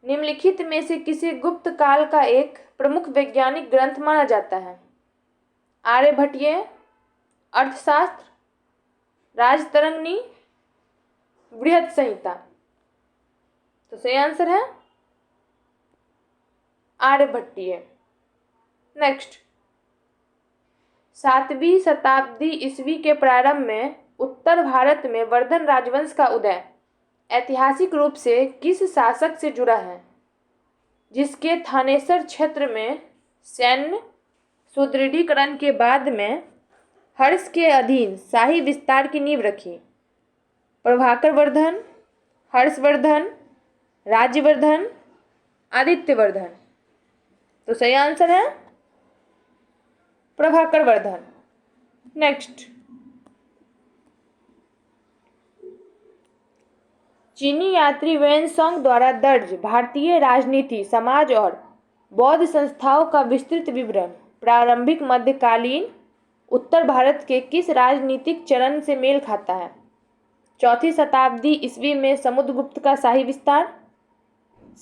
निम्नलिखित में से किसे गुप्त काल का एक प्रमुख वैज्ञानिक ग्रंथ माना जाता है? आर्यभट्टीय, अर्थशास्त्र, राजतरंगिणी, बृहद संहिता। तो सही आंसर है आर्यभट्टीय। नेक्स्ट, 7वीं शताब्दी ईस्वी के प्रारंभ में उत्तर भारत में वर्धन राजवंश का उदय ऐतिहासिक रूप से किस शासक से जुड़ा है जिसके थानेसर क्षेत्र में सैन्य सुदृढ़ीकरण के बाद में हर्ष के अधीन शाही विस्तार की नींव रखी? प्रभाकर वर्धन, हर्षवर्धन, राज्यवर्धन, आदित्यवर्धन। तो सही आंसर है प्रभाकर वर्धन। नेक्स्ट, चीनी यात्री वेनसोंग द्वारा दर्ज भारतीय राजनीति, समाज और बौद्ध संस्थाओं का विस्तृत विवरण प्रारंभिक मध्यकालीन उत्तर भारत के किस राजनीतिक चरण से मेल खाता है? 4वीं शताब्दी ईस्वी में समुद्रगुप्त का शाही विस्तार,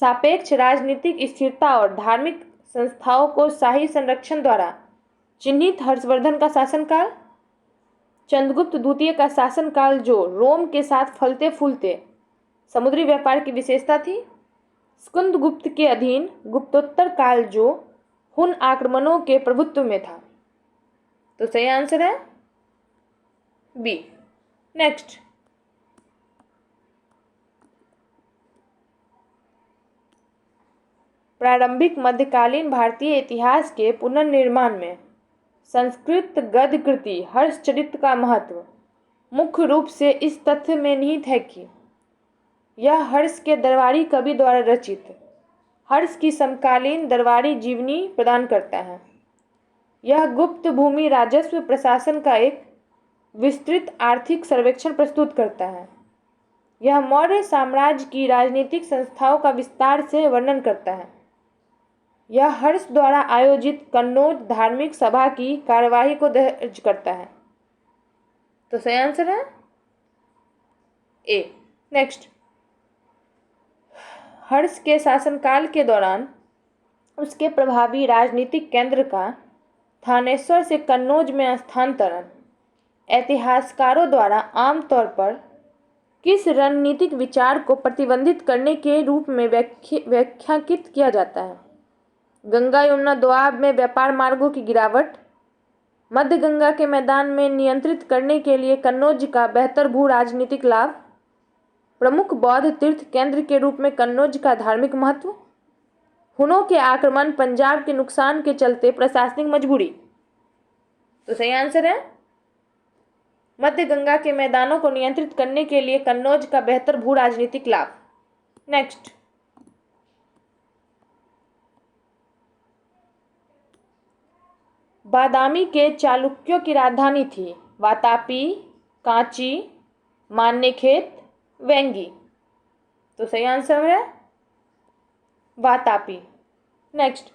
सापेक्ष राजनीतिक स्थिरता और धार्मिक संस्थाओं को शाही संरक्षण द्वारा चिन्हित हर्षवर्धन का शासनकाल, चंद्रगुप्त द्वितीय का शासनकाल जो रोम के साथ फलते फूलते समुद्री व्यापार की विशेषता थी, स्कंदगुप्त के अधीन गुप्तोत्तर काल जो हुन आक्रमणों के प्रभुत्व में था। तो सही आंसर है बी। नेक्स्ट, प्रारंभिक मध्यकालीन भारतीय इतिहास के पुनर्निर्माण में संस्कृत गद्य कृति हर्षचरित का महत्व मुख्य रूप से इस तथ्य में निहित है कि यह हर्ष के दरबारी कवि द्वारा रचित हर्ष की समकालीन दरबारी जीवनी प्रदान करता है। यह गुप्त भूमि राजस्व प्रशासन का एक विस्तृत आर्थिक सर्वेक्षण प्रस्तुत करता है। यह मौर्य साम्राज्य की राजनीतिक संस्थाओं का विस्तार से वर्णन करता है। यह हर्ष द्वारा आयोजित कन्नौज धार्मिक सभा की कार्यवाही को दर्ज करता है। तो सही आंसर है ए। नेक्स्ट, हर्ष के शासनकाल के दौरान उसके प्रभावी राजनीतिक केंद्र का थानेश्वर से कन्नौज में स्थानांतरण इतिहासकारों द्वारा आमतौर पर किस रणनीतिक विचार को प्रतिबंधित करने के रूप में व्याख्यायित किया जाता है? गंगा यमुना दोआब में व्यापार मार्गों की गिरावट, मध्य गंगा के मैदान में नियंत्रित करने के लिए कन्नौज का बेहतर भू राजनीतिक लाभ, प्रमुख बौद्ध तीर्थ केंद्र के रूप में कन्नौज का धार्मिक महत्व, हुनों के आक्रमण पंजाब के नुकसान के चलते प्रशासनिक मजबूरी। तो सही आंसर है मध्य गंगा के मैदानों को नियंत्रित करने के लिए कन्नौज का बेहतर भू राजनीतिक लाभ। नेक्स्ट, बादामी के चालुक्यों की राजधानी थी वातापी, कांची, मान्यखेत, वेंगी। तो सही आंसर है वातापी। नेक्स्ट,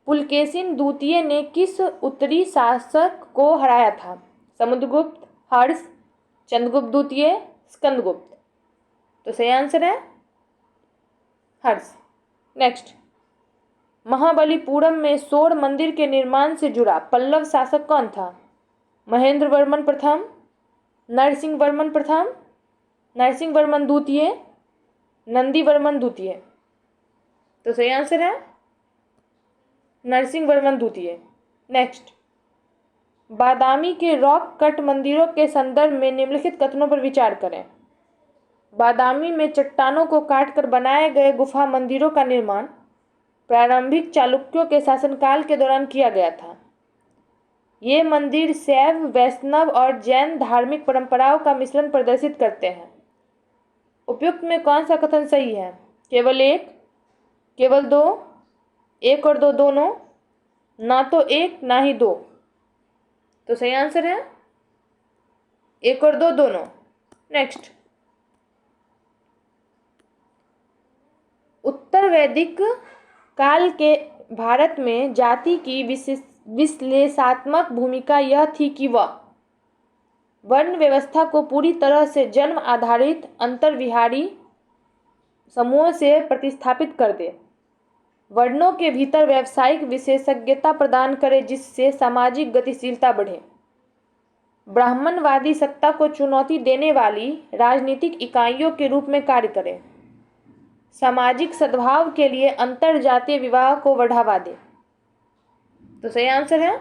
पुलकेशिन द्वितीय ने किस उत्तरी शासक को हराया था? समुद्रगुप्त, हर्ष, चंद्रगुप्त द्वितीय, स्कंदगुप्त। तो सही आंसर है हर्ष। नेक्स्ट, महाबलीपुरम में शोर मंदिर के निर्माण से जुड़ा पल्लव शासक कौन था? महेंद्र वर्मन प्रथम, नरसिंह वर्मन प्रथम, नरसिंह वर्मन द्वितीय, नंदी वर्मन द्वितीय। तो सही आंसर है नरसिंह वर्मन द्वितीय। नेक्स्ट, बादामी के रॉक कट मंदिरों के संदर्भ में निम्नलिखित कथनों पर विचार करें। बादामी में चट्टानों को काटकर बनाए गए गुफा मंदिरों का निर्माण प्रारंभिक चालुक्यों के शासनकाल के दौरान किया गया था। ये मंदिर शैव, वैष्णव और जैन धार्मिक परंपराओं का मिश्रण प्रदर्शित करते हैं। उपयुक्त में कौन सा कथन सही है? केवल एक, केवल दो, एक और दो दोनों, ना तो एक ना ही दो। तो सही आंसर है एक और दो दोनों। नेक्स्ट, उत्तर वैदिक काल के भारत में जाति की विश्लेषणात्मक भूमिका यह थी कि वह वर्ण व्यवस्था को पूरी तरह से जन्म आधारित अंतर्विहारी समूह से प्रतिस्थापित कर दे, वर्णों के भीतर व्यावसायिक विशेषज्ञता प्रदान करे जिससे सामाजिक गतिशीलता बढ़े, ब्राह्मणवादी सत्ता को चुनौती देने वाली राजनीतिक इकाइयों के रूप में कार्य करे, सामाजिक सद्भाव के लिए अंतरजातीय विवाह को बढ़ावा दे। तो सही आंसर है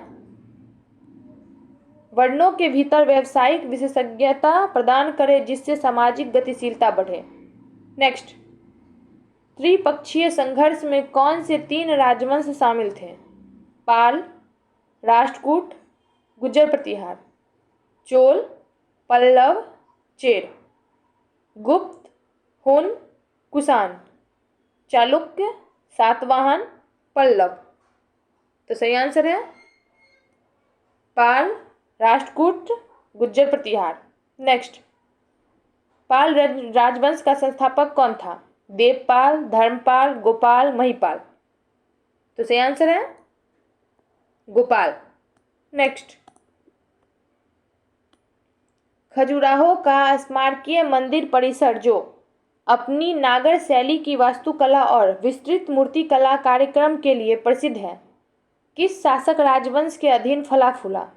वर्णों के भीतर व्यावसायिक विशेषज्ञता प्रदान करे जिससे सामाजिक गतिशीलता बढ़े। नेक्स्ट, त्रिपक्षीय संघर्ष में कौन से 3 राजवंश शामिल थे? पाल, राष्ट्रकूट, गुर्जर प्रतिहार। चोल, पल्लव, चेर। गुप्त, हुन, कुषाण। चालुक्य, सातवाहन, पल्लव। तो सही आंसर है पाल, राष्ट्रकूट, गुर्जर प्रतिहार। नेक्स्ट, पाल राजवंश का संस्थापक कौन था? देवपाल, धर्मपाल, गोपाल, महिपाल। तो सही आंसर है गोपाल। नेक्स्ट, खजुराहो का स्मारकीय मंदिर परिसर जो अपनी नागर शैली की वास्तुकला और विस्तृत मूर्तिकला कार्यक्रम के लिए प्रसिद्ध है, किस शासक राजवंश के अधीन फला फूला,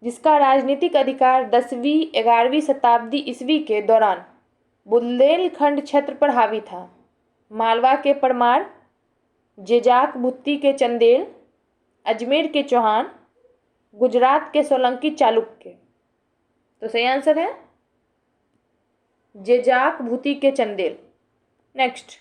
जिसका राजनीतिक अधिकार 10वीं-11वीं शताब्दी ईस्वी के दौरान बुंदेलखंड क्षेत्र पर हावी था? मालवा के परमार, जेजाक भुत्ती के चंदेल, अजमेर के चौहान, गुजरात के सोलंकी चालुक्य। तो सही आंसर है जेजाक भुत्ती के चंदेल। नेक्स्ट,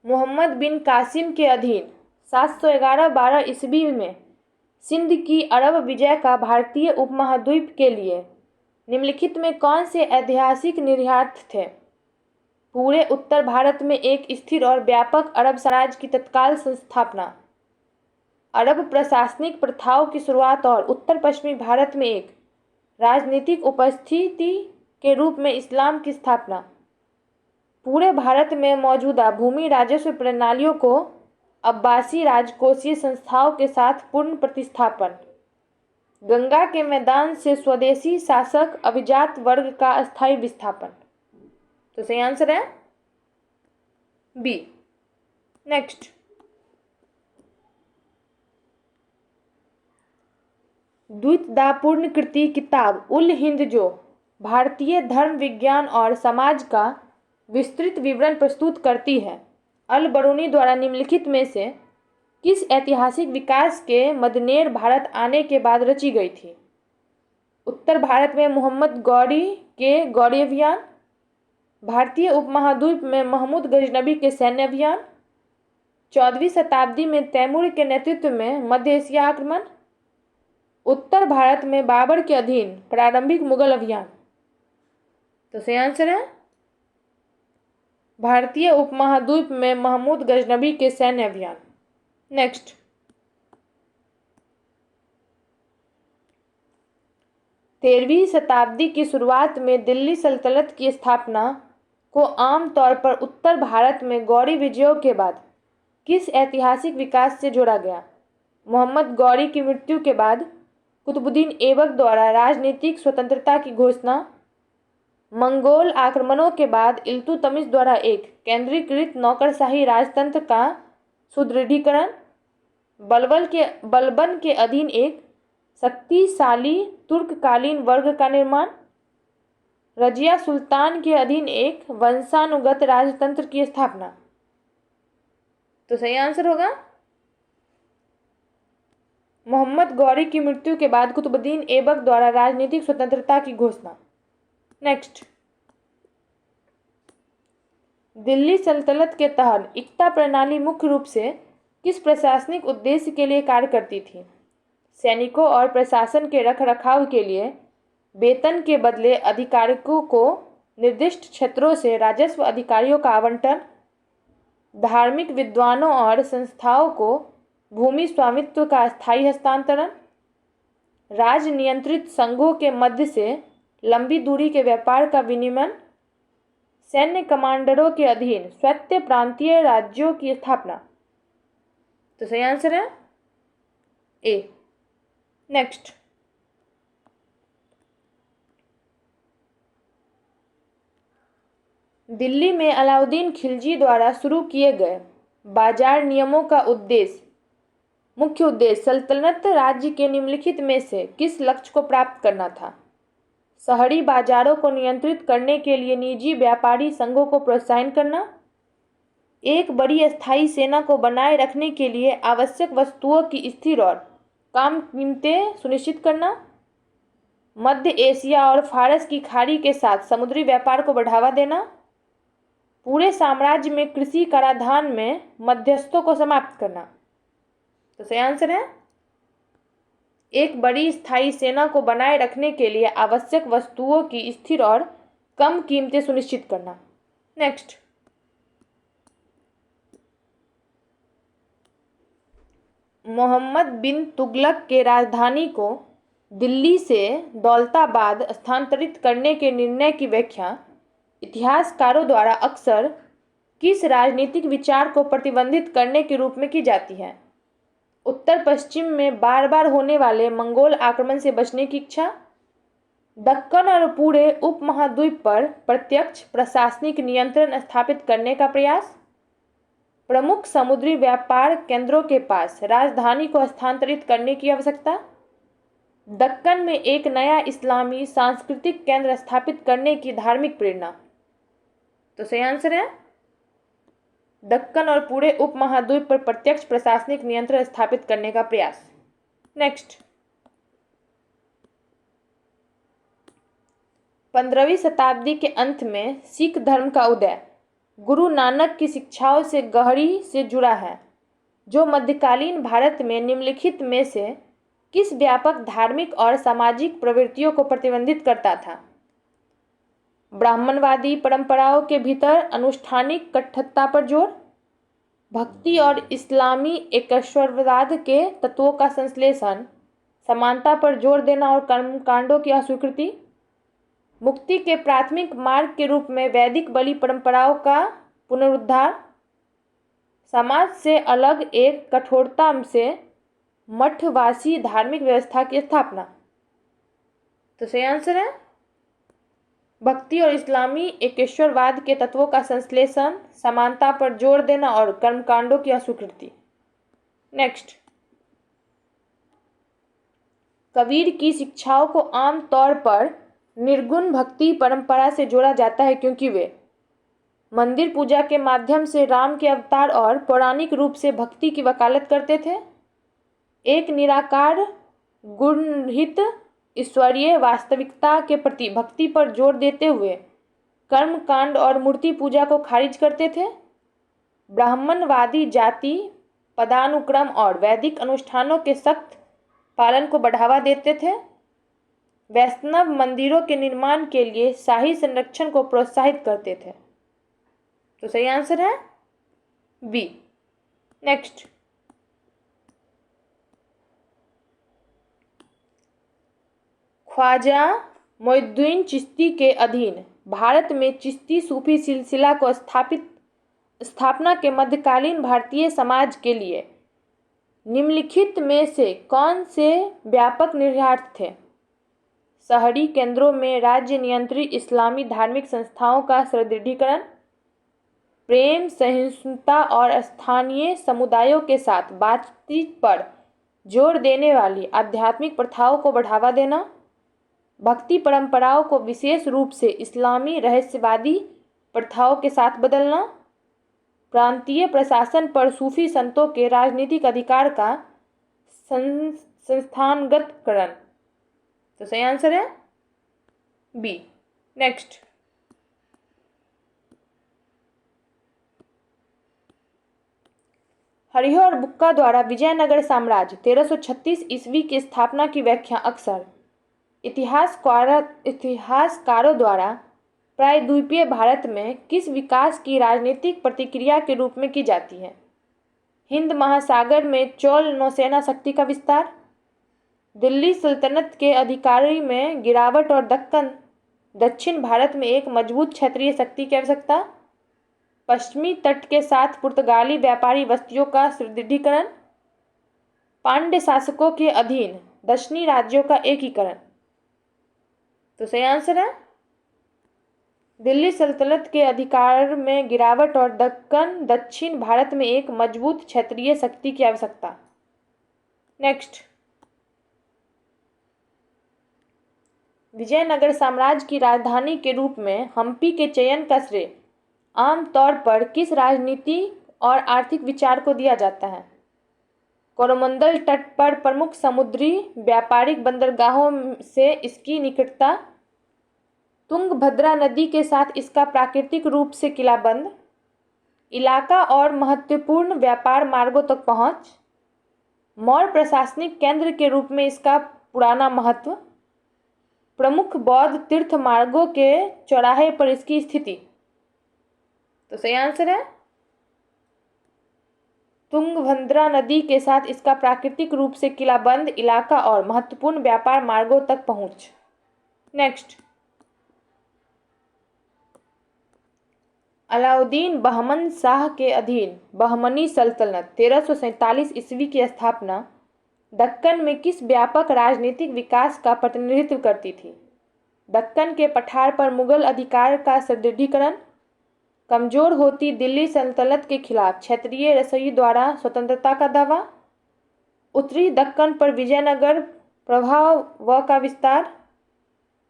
मोहम्मद बिन कासिम के अधीन 711-12 ईस्वी में सिंध की अरब विजय का भारतीय उपमहाद्वीप के लिए निम्नलिखित में कौन से ऐतिहासिक निर्यात थे? पूरे उत्तर भारत में एक स्थिर और व्यापक अरब साम्राज्य की तत्काल संस्थापना, अरब प्रशासनिक प्रथाओं की शुरुआत और उत्तर पश्चिमी भारत में एक राजनीतिक उपस्थिति के रूप में इस्लाम की स्थापना, पूरे भारत में मौजूदा भूमि राजस्व प्रणालियों को अब्बासी राजकोषीय संस्थाओं के साथ पूर्ण प्रतिस्थापन, गंगा के मैदान से स्वदेशी शासक अभिजात वर्ग का अस्थायी विस्थापन। तो सही आंसर है बी। नेक्स्ट, द्वितदापूर्ण कृति किताब उल हिंद जो भारतीय धर्म विज्ञान और समाज का विस्तृत विवरण प्रस्तुत करती है, अल बरूनी द्वारा निम्नलिखित में से किस ऐतिहासिक विकास के मद्देनजर भारत आने के बाद रची गई थी? उत्तर भारत में मोहम्मद गौरी के गौरी अभियान, भारतीय उपमहाद्वीप में महमूद गजनबी के सैन्य अभियान, 14वीं शताब्दी में तैमूर के नेतृत्व में मध्य एशिया आक्रमण, उत्तर भारत में बाबर के अधीन प्रारंभिक मुगल अभियान। तो सही आंसर है भारतीय उपमहाद्वीप में महमूद गजनबी के सैन्य अभियान। नेक्स्ट, तेरहवीं शताब्दी की शुरुआत में दिल्ली सल्तनत की स्थापना को आमतौर पर उत्तर भारत में गौरी विजयों के बाद किस ऐतिहासिक विकास से जोड़ा गया? मोहम्मद गौरी की मृत्यु के बाद कुतुबुद्दीन ऐबक द्वारा राजनीतिक स्वतंत्रता की घोषणा, मंगोल आक्रमणों के बाद इल्तुतमिश द्वारा एक केंद्रीकृत नौकरशाही राजतंत्र का सुदृढ़ीकरण, बलबन के अधीन एक शक्तिशाली तुर्ककालीन वर्ग का निर्माण, रजिया सुल्तान के अधीन एक वंशानुगत राजतंत्र की स्थापना। तो सही आंसर होगा मोहम्मद गौरी की मृत्यु के बाद कुतुबुद्दीन ऐबक द्वारा राजनीतिक स्वतंत्रता की घोषणा। नेक्स्ट, दिल्ली सल्तनत के तहत इक्ता प्रणाली मुख्य रूप से किस प्रशासनिक उद्देश्य के लिए कार्य करती थी? सैनिकों और प्रशासन के रखरखाव के लिए वेतन के बदले अधिकारियों को निर्दिष्ट क्षेत्रों से राजस्व अधिकारियों का आवंटन, धार्मिक विद्वानों और संस्थाओं को भूमि स्वामित्व का स्थायी हस्तांतरण, राज नियंत्रित संघों के मध्य से लंबी दूरी के व्यापार का विनियमन, सैन्य कमांडरों के अधीन स्वायत्त प्रांतीय राज्यों की स्थापना। तो सही आंसर है ए। नेक्स्ट, दिल्ली में अलाउद्दीन खिलजी द्वारा शुरू किए गए बाजार नियमों का मुख्य उद्देश्य सल्तनत राज्य के निम्नलिखित में से किस लक्ष्य को प्राप्त करना था? शहरी बाजारों को नियंत्रित करने के लिए निजी व्यापारी संघों को प्रोत्साहित करना, एक बड़ी स्थायी सेना को बनाए रखने के लिए आवश्यक वस्तुओं की स्थिर और कम कीमतें सुनिश्चित करना, मध्य एशिया और फारस की खाड़ी के साथ समुद्री व्यापार को बढ़ावा देना, पूरे साम्राज्य में कृषि कराधान में मध्यस्थों को समाप्त करना। तो सही आंसर है एक बड़ी स्थायी सेना को बनाए रखने के लिए आवश्यक वस्तुओं की स्थिर और कम कीमतें सुनिश्चित करना। नेक्स्ट, मोहम्मद बिन तुगलक के राजधानी को दिल्ली से दौलताबाद स्थानांतरित करने के निर्णय की व्याख्या इतिहासकारों द्वारा अक्सर किस राजनीतिक विचार को प्रतिबंधित करने के रूप में की जाती है? उत्तर पश्चिम में बार बार होने वाले मंगोल आक्रमण से बचने की इच्छा, दक्कन और पूरे उपमहाद्वीप पर प्रत्यक्ष प्रशासनिक नियंत्रण स्थापित करने का प्रयास, प्रमुख समुद्री व्यापार केंद्रों के पास राजधानी को स्थानांतरित करने की आवश्यकता, दक्कन में एक नया इस्लामी सांस्कृतिक केंद्र स्थापित करने की धार्मिक प्रेरणा। तो सही आंसर है दक्कन और पूरे उपमहाद्वीप पर प्रत्यक्ष प्रशासनिक नियंत्रण स्थापित करने का प्रयास। नेक्स्ट, 15वीं शताब्दी के अंत में सिख धर्म का उदय गुरु नानक की शिक्षाओं से गहरी से जुड़ा है, जो मध्यकालीन भारत में निम्नलिखित में से किस व्यापक धार्मिक और सामाजिक प्रवृत्तियों को प्रतिबंधित करता था? ब्राह्मणवादी परंपराओं के भीतर अनुष्ठानिक कठोरता पर जोर, भक्ति और इस्लामी एकेश्वरवाद के तत्वों का संश्लेषण, समानता पर जोर देना और कर्मकांडों की अस्वीकृति, मुक्ति के प्राथमिक मार्ग के रूप में वैदिक बलि परंपराओं का पुनरुद्धार, समाज से अलग एक कठोरता से मठवासी धार्मिक व्यवस्था की स्थापना। तो सही आंसर है भक्ति और इस्लामी एकेश्वरवाद के तत्वों का संश्लेषण, समानता पर जोर देना और कर्मकांडों की अस्वीकृति। नेक्स्ट, कबीर की शिक्षाओं को आमतौर पर निर्गुण भक्ति परंपरा से जोड़ा जाता है क्योंकि वे मंदिर पूजा के माध्यम से राम के अवतार और पौराणिक रूप से भक्ति की वकालत करते थे। एक निराकार गुणरहित ईश्वरीय वास्तविकता के प्रति भक्ति पर जोर देते हुए कर्म कांड और मूर्ति पूजा को खारिज करते थे। ब्राह्मणवादी जाति पदानुक्रम और वैदिक अनुष्ठानों के सख्त पालन को बढ़ावा देते थे। वैष्णव मंदिरों के निर्माण के लिए शाही संरक्षण को प्रोत्साहित करते थे। तो सही आंसर है बी। नेक्स्ट, ख्वाजा मोइनुद्दीन चिश्ती के अधीन भारत में चिश्ती सूफी सिलसिला को स्थापना के मध्यकालीन भारतीय समाज के लिए निम्नलिखित में से कौन से व्यापक निर्यात थे? शहरी केंद्रों में राज्य नियंत्रित इस्लामी धार्मिक संस्थाओं का सुदृढ़ीकरण, प्रेम सहिष्णुता और स्थानीय समुदायों के साथ बातचीत पर जोर देने वाली आध्यात्मिक प्रथाओं को बढ़ावा देना, भक्ति परंपराओं को विशेष रूप से इस्लामी रहस्यवादी प्रथाओं के साथ बदलना, प्रांतीय प्रशासन पर सूफी संतों के राजनीतिक अधिकार का संस्थानगतकरण। तो सही आंसर है बी। नेक्स्ट, हरिहर बुक्का द्वारा विजयनगर साम्राज्य 1336 ईस्वी की स्थापना की व्याख्या अक्सर इतिहासकारों द्वारा प्रायद्वीपीय भारत में किस विकास की राजनीतिक प्रतिक्रिया के रूप में की जाती है? हिंद महासागर में चोल नौसेना शक्ति का विस्तार, दिल्ली सल्तनत के अधिकारी में गिरावट और दक्षिण भारत में एक मजबूत क्षेत्रीय शक्ति की आवश्यकता, पश्चिमी तट के साथ पुर्तगाली व्यापारी बस्तियों का सुदृढ़ीकरण, पांड्य शासकों के अधीन दक्षिणी राज्यों का एकीकरण। तो सही आंसर है दिल्ली सल्तनत के अधिकार में गिरावट और दक्षिण भारत में एक मजबूत क्षेत्रीय शक्ति की आवश्यकता। नेक्स्ट, विजयनगर साम्राज्य की राजधानी के रूप में हम्पी के चयन का श्रेय आमतौर पर किस राजनीतिक और आर्थिक विचार को दिया जाता है? कोरोमंडल तट पर प्रमुख समुद्री व्यापारिक बंदरगाहों से इसकी निकटता, तुंगभद्रा नदी के साथ इसका प्राकृतिक रूप से किलाबंद इलाका और महत्वपूर्ण व्यापार मार्गों तक पहुंच, मौर्य प्रशासनिक केंद्र के रूप में इसका पुराना महत्व, प्रमुख बौद्ध तीर्थ मार्गों के चौराहे पर इसकी स्थिति। तो सही आंसर है तुंगभद्रा नदी के साथ इसका प्राकृतिक रूप से किलाबंद इलाका और महत्वपूर्ण व्यापार मार्गों तक पहुंच। नेक्स्ट, अलाउद्दीन बहमन शाह के अधीन बहमनी सल्तनत 1347 ईस्वी की स्थापना दक्कन में किस व्यापक राजनीतिक विकास का प्रतिनिधित्व करती थी? दक्कन के पठार पर मुगल अधिकार का सुदृढ़ीकरण, कमजोर होती दिल्ली सल्तनत के खिलाफ क्षेत्रीय रसोई द्वारा स्वतंत्रता का दावा, उत्तरी दक्कन पर विजयनगर प्रभाव व का विस्तार,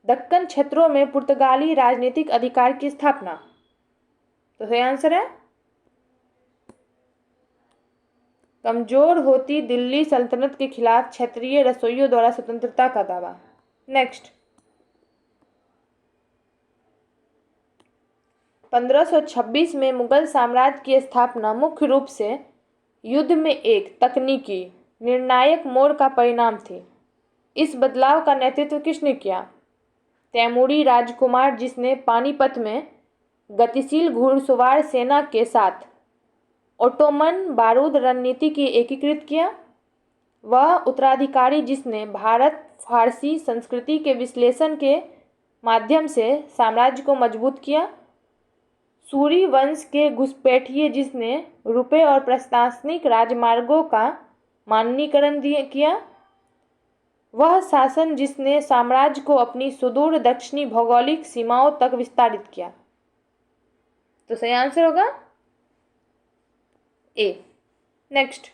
दक्कन क्षेत्रों में पुर्तगाली राजनीतिक अधिकार की स्थापना। तो सही आंसर है कमजोर होती दिल्ली सल्तनत के खिलाफ क्षेत्रीय रसोइयों द्वारा स्वतंत्रता का दावा। नेक्स्ट, 1526 में मुगल साम्राज्य की स्थापना मुख्य रूप से युद्ध में एक तकनीकी निर्णायक मोड़ का परिणाम थी। इस बदलाव का नेतृत्व किसने किया? तैमूरी राजकुमार, जिसने पानीपत में गतिशील घुड़सवार सेना के साथ ओटोमन बारूद रणनीति की एकीकृत किया। वह उत्तराधिकारी जिसने भारत फारसी संस्कृति के विश्लेषण के माध्यम से साम्राज्य को मजबूत किया। सूरी वंश के घुसपैठिए, जिसने रुपये और प्रशासनिक राजमार्गों का मानकीकरण किया। वह शासन जिसने साम्राज्य को अपनी सुदूर दक्षिणी भौगोलिक सीमाओं तक विस्तारित किया। तो सही आंसर होगा ए। नेक्स्ट,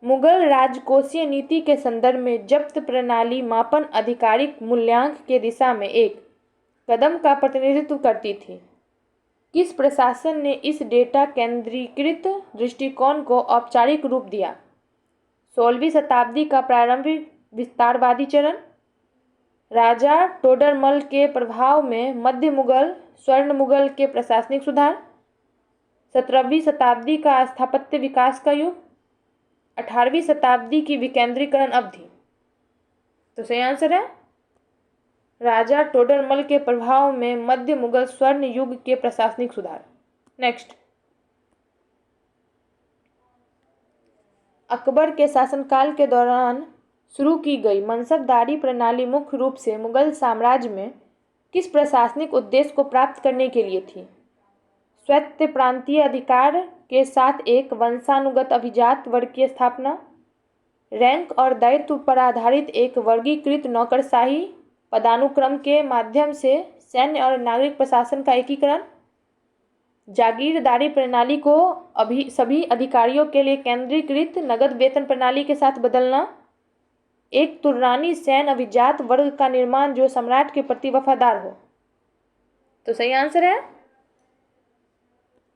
मुगल राजकोषीय नीति के संदर्भ में जब्त प्रणाली मापन आधिकारिक मूल्यांक के दिशा में एक कदम का प्रतिनिधित्व करती थी। किस प्रशासन ने इस डेटा केंद्रीकृत दृष्टिकोण को औपचारिक रूप दिया? 16वीं शताब्दी का प्रारंभिक विस्तारवादी चरण, राजा टोडरमल के प्रभाव में मध्य मुगल स्वर्ण मुगल के प्रशासनिक सुधार, 17वीं शताब्दी का स्थापत्य विकास का युग, 18वीं शताब्दी की विकेंद्रीकरण अवधि। तो सही आंसर है राजा टोडरमल के प्रभाव में मध्य मुगल स्वर्ण युग के प्रशासनिक सुधार। नेक्स्ट, अकबर के शासनकाल के दौरान शुरू की गई मनसबदारी प्रणाली मुख्य रूप से मुगल साम्राज्य में किस प्रशासनिक उद्देश्य को प्राप्त करने के लिए थी? स्वैत्त प्रांतीय अधिकार के साथ एक वंशानुगत अभिजात वर्ग की स्थापना, रैंक और दायित्व पर आधारित एक वर्गीकृत नौकरशाही पदानुक्रम के माध्यम से सैन्य और नागरिक प्रशासन का एकीकरण, जागीरदारी प्रणाली को सभी अधिकारियों के लिए केंद्रीकृत नगद वेतन प्रणाली के साथ बदलना, एक तुर्रानी सैन्य अभिजात वर्ग का निर्माण जो सम्राट के प्रति वफादार हो। तो सही आंसर है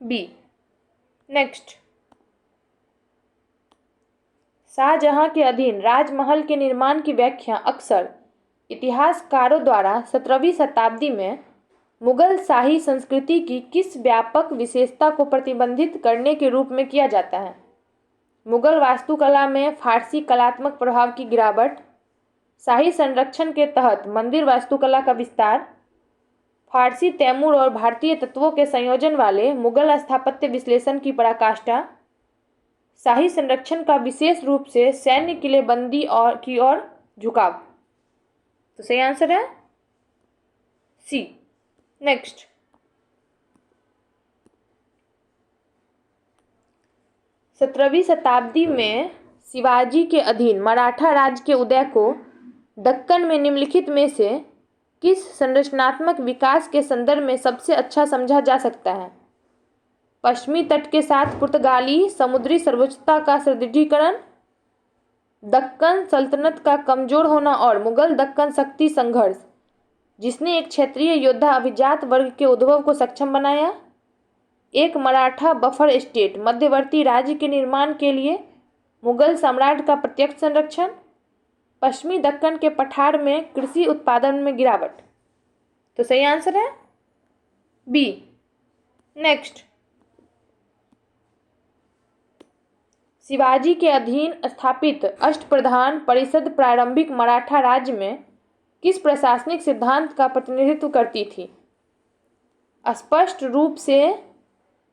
बी। नेक्स्ट, शाहजहां के अधीन राजमहल के निर्माण की व्याख्या अक्सर इतिहासकारों द्वारा 17वीं शताब्दी में मुगल शाही संस्कृति की किस व्यापक विशेषता को प्रतिबंधित करने के रूप में किया जाता है? मुगल वास्तुकला में फारसी कलात्मक प्रभाव की गिरावट, शाही संरक्षण के तहत मंदिर वास्तुकला का विस्तार, फारसी, तैमूर और भारतीय तत्वों के संयोजन वाले मुगल स्थापत्य विश्लेषण की पराकाष्ठा, शाही संरक्षण का विशेष रूप से सैन्य किलेबंदी और की ओर झुकाव। तो सही आंसर है सी। नेक्स्ट, सत्रहवीं शताब्दी में शिवाजी के अधीन मराठा राज्य के उदय को दक्कन में निम्नलिखित में से किस संरचनात्मक विकास के संदर्भ में सबसे अच्छा समझा जा सकता है? पश्चिमी तट के साथ पुर्तगाली समुद्री सर्वोच्चता का सुदृढ़ीकरण, दक्कन सल्तनत का कमजोर होना और मुगल दक्कन शक्ति संघर्ष जिसने एक क्षेत्रीय योद्धा अभिजात वर्ग के उद्भव को सक्षम बनाया, एक मराठा बफर स्टेट मध्यवर्ती राज्य के निर्माण के लिए मुगल सम्राट का प्रत्यक्ष संरक्षण, पश्चिमी दक्कन के पठार में कृषि उत्पादन में गिरावट। तो सही आंसर है बी। नेक्स्ट, शिवाजी के अधीन स्थापित अष्टप्रधान परिषद प्रारंभिक मराठा राज्य में किस प्रशासनिक सिद्धांत का प्रतिनिधित्व करती थी? स्पष्ट रूप से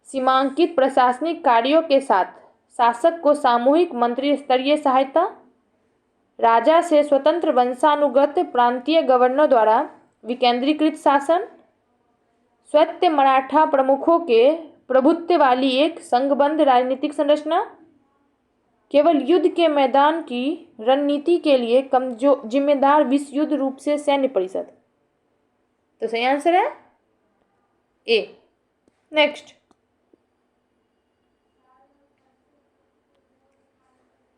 सीमांकित प्रशासनिक कार्यों के साथ शासक को सामूहिक मंत्री स्तरीय सहायता, राजा से स्वतंत्र वंशानुगत प्रांतीय गवर्नर द्वारा विकेंद्रीकृत शासन, स्वैत्त मराठा प्रमुखों के प्रभुत्व वाली एक संघबद्ध राजनीतिक संरचना, केवल युद्ध के मैदान की रणनीति के लिए जिम्मेदार विश्व युद्ध रूप से सैन्य परिषद। तो सही आंसर है ए। नेक्स्ट,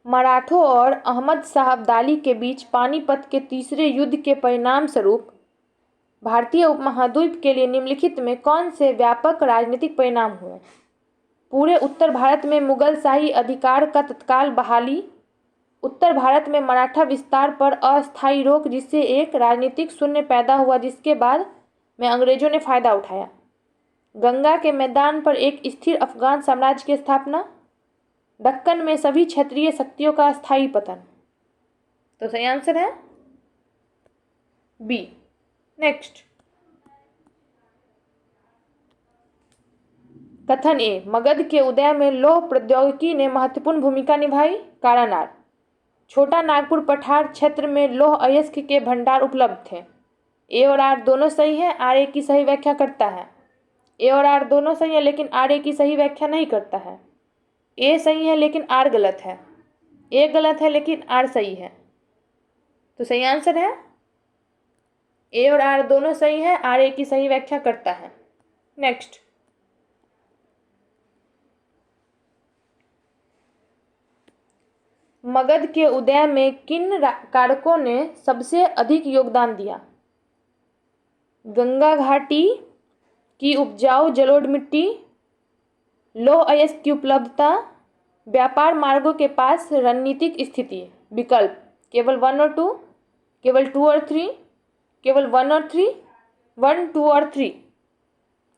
मराठों और अहमद शाह अब्दाली के बीच पानीपत के तीसरे युद्ध के परिणाम स्वरूप भारतीय उपमहाद्वीप के लिए निम्नलिखित में कौन से व्यापक राजनीतिक परिणाम हुए? पूरे उत्तर भारत में मुगल शाही अधिकार का तत्काल बहाली, उत्तर भारत में मराठा विस्तार पर अस्थायी रोक जिससे एक राजनीतिक शून्य पैदा हुआ जिसके बाद में अंग्रेजों ने फायदा उठाया, गंगा के मैदान पर एक स्थिर अफगान साम्राज्य की स्थापना, दक्कन में सभी क्षत्रिय शक्तियों का स्थायी पतन। तो सही आंसर है बी। नेक्स्ट, कथन ए, मगध के उदय में लौह प्रौद्योगिकी ने महत्वपूर्ण भूमिका निभाई। कारण आर, छोटा नागपुर पठार क्षेत्र में लौह अयस्क के भंडार उपलब्ध थे। ए और आर दोनों सही है, आर ए की सही व्याख्या करता है। ए और आर दोनों सही है लेकिन आर ए की सही व्याख्या नहीं करता है। ए सही है लेकिन आर गलत है। ए गलत है लेकिन आर सही है। तो सही आंसर है ए और आर दोनों सही है, आर ए की सही व्याख्या करता है। नेक्स्ट, मगध के उदय में किन कारकों ने सबसे अधिक योगदान दिया? गंगा घाटी की उपजाऊ जलोढ़ मिट्टी, लौह अयस्क की उपलब्धता, व्यापार मार्गों के पास रणनीतिक स्थिति। विकल्प केवल 1 और 2, केवल 2 और 3, केवल 1 और 3, 1, 2 और 3।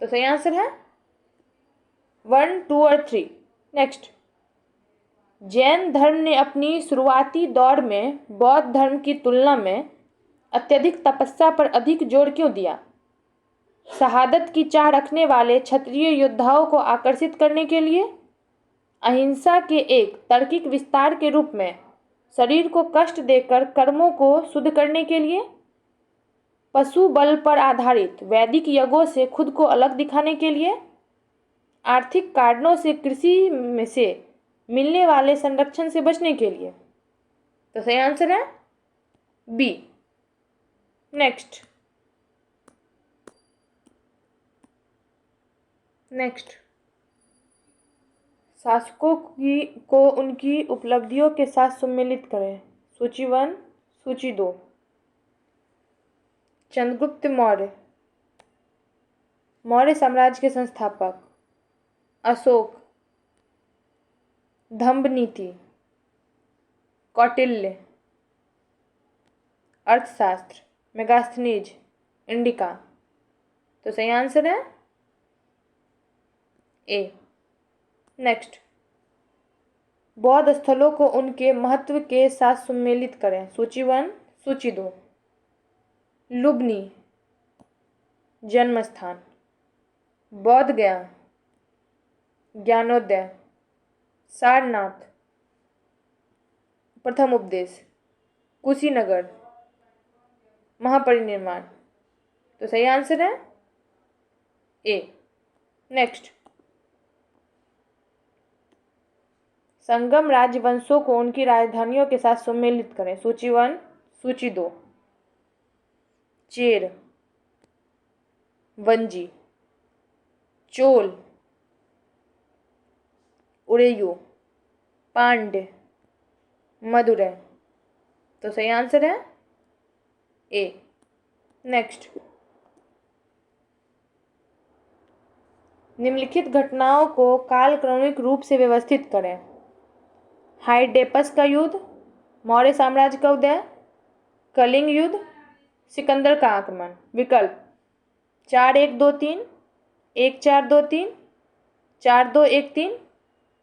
तो सही आंसर है 1, 2 और 3। नेक्स्ट, जैन धर्म ने अपनी शुरुआती दौर में बौद्ध धर्म की तुलना में अत्यधिक तपस्या पर अधिक जोर क्यों दिया? शहादत की चाह रखने वाले क्षत्रिय योद्धाओं को आकर्षित करने के लिए, अहिंसा के एक तार्किक विस्तार के रूप में, शरीर को कष्ट देकर कर्मों को शुद्ध करने के लिए, पशु बल पर आधारित वैदिक यज्ञों से खुद को अलग दिखाने के लिए, आर्थिक कारणों से कृषि में से मिलने वाले संरक्षण से बचने के लिए। तो सही आंसर है बी। नेक्स्ट, शासकों को उनकी उपलब्धियों के साथ सम्मिलित करें। सूची 1, सूची 2। चंद्रगुप्त मौर्य, मौर्य साम्राज्य के संस्थापक। अशोक, दंभनीति, कौटिल्य, अर्थशास्त्र, मेगास्थनीज, इंडिका। तो सही आंसर है ए। नेक्स्ट, बौद्ध स्थलों को उनके महत्व के साथ सम्मिलित करें। सूची 1, सूची 2। लुम्बिनी जन्म स्थान, बौद्ध गया, ज्ञानोदय, सारनाथ, प्रथम उपदेश, कुशीनगर, महापरिनिर्वाण। तो सही आंसर है ए। नेक्स्ट, संगम राजवंशों को उनकी राजधानियों के साथ सम्मिलित करें। सूची 1, सूची 2। चेर, वंजी, चोल, उरेयू, पांड्य, मदुरै। तो सही आंसर है ए। नेक्स्ट, निम्नलिखित घटनाओं को कालक्रमिक रूप से व्यवस्थित करें। हाइडेपस का युद्ध, मौर्य साम्राज्य का उदय, कलिंग युद्ध, सिकंदर का आक्रमण। विकल्प 4-1-2-3, 1-4-2-3, 4-2-1-3,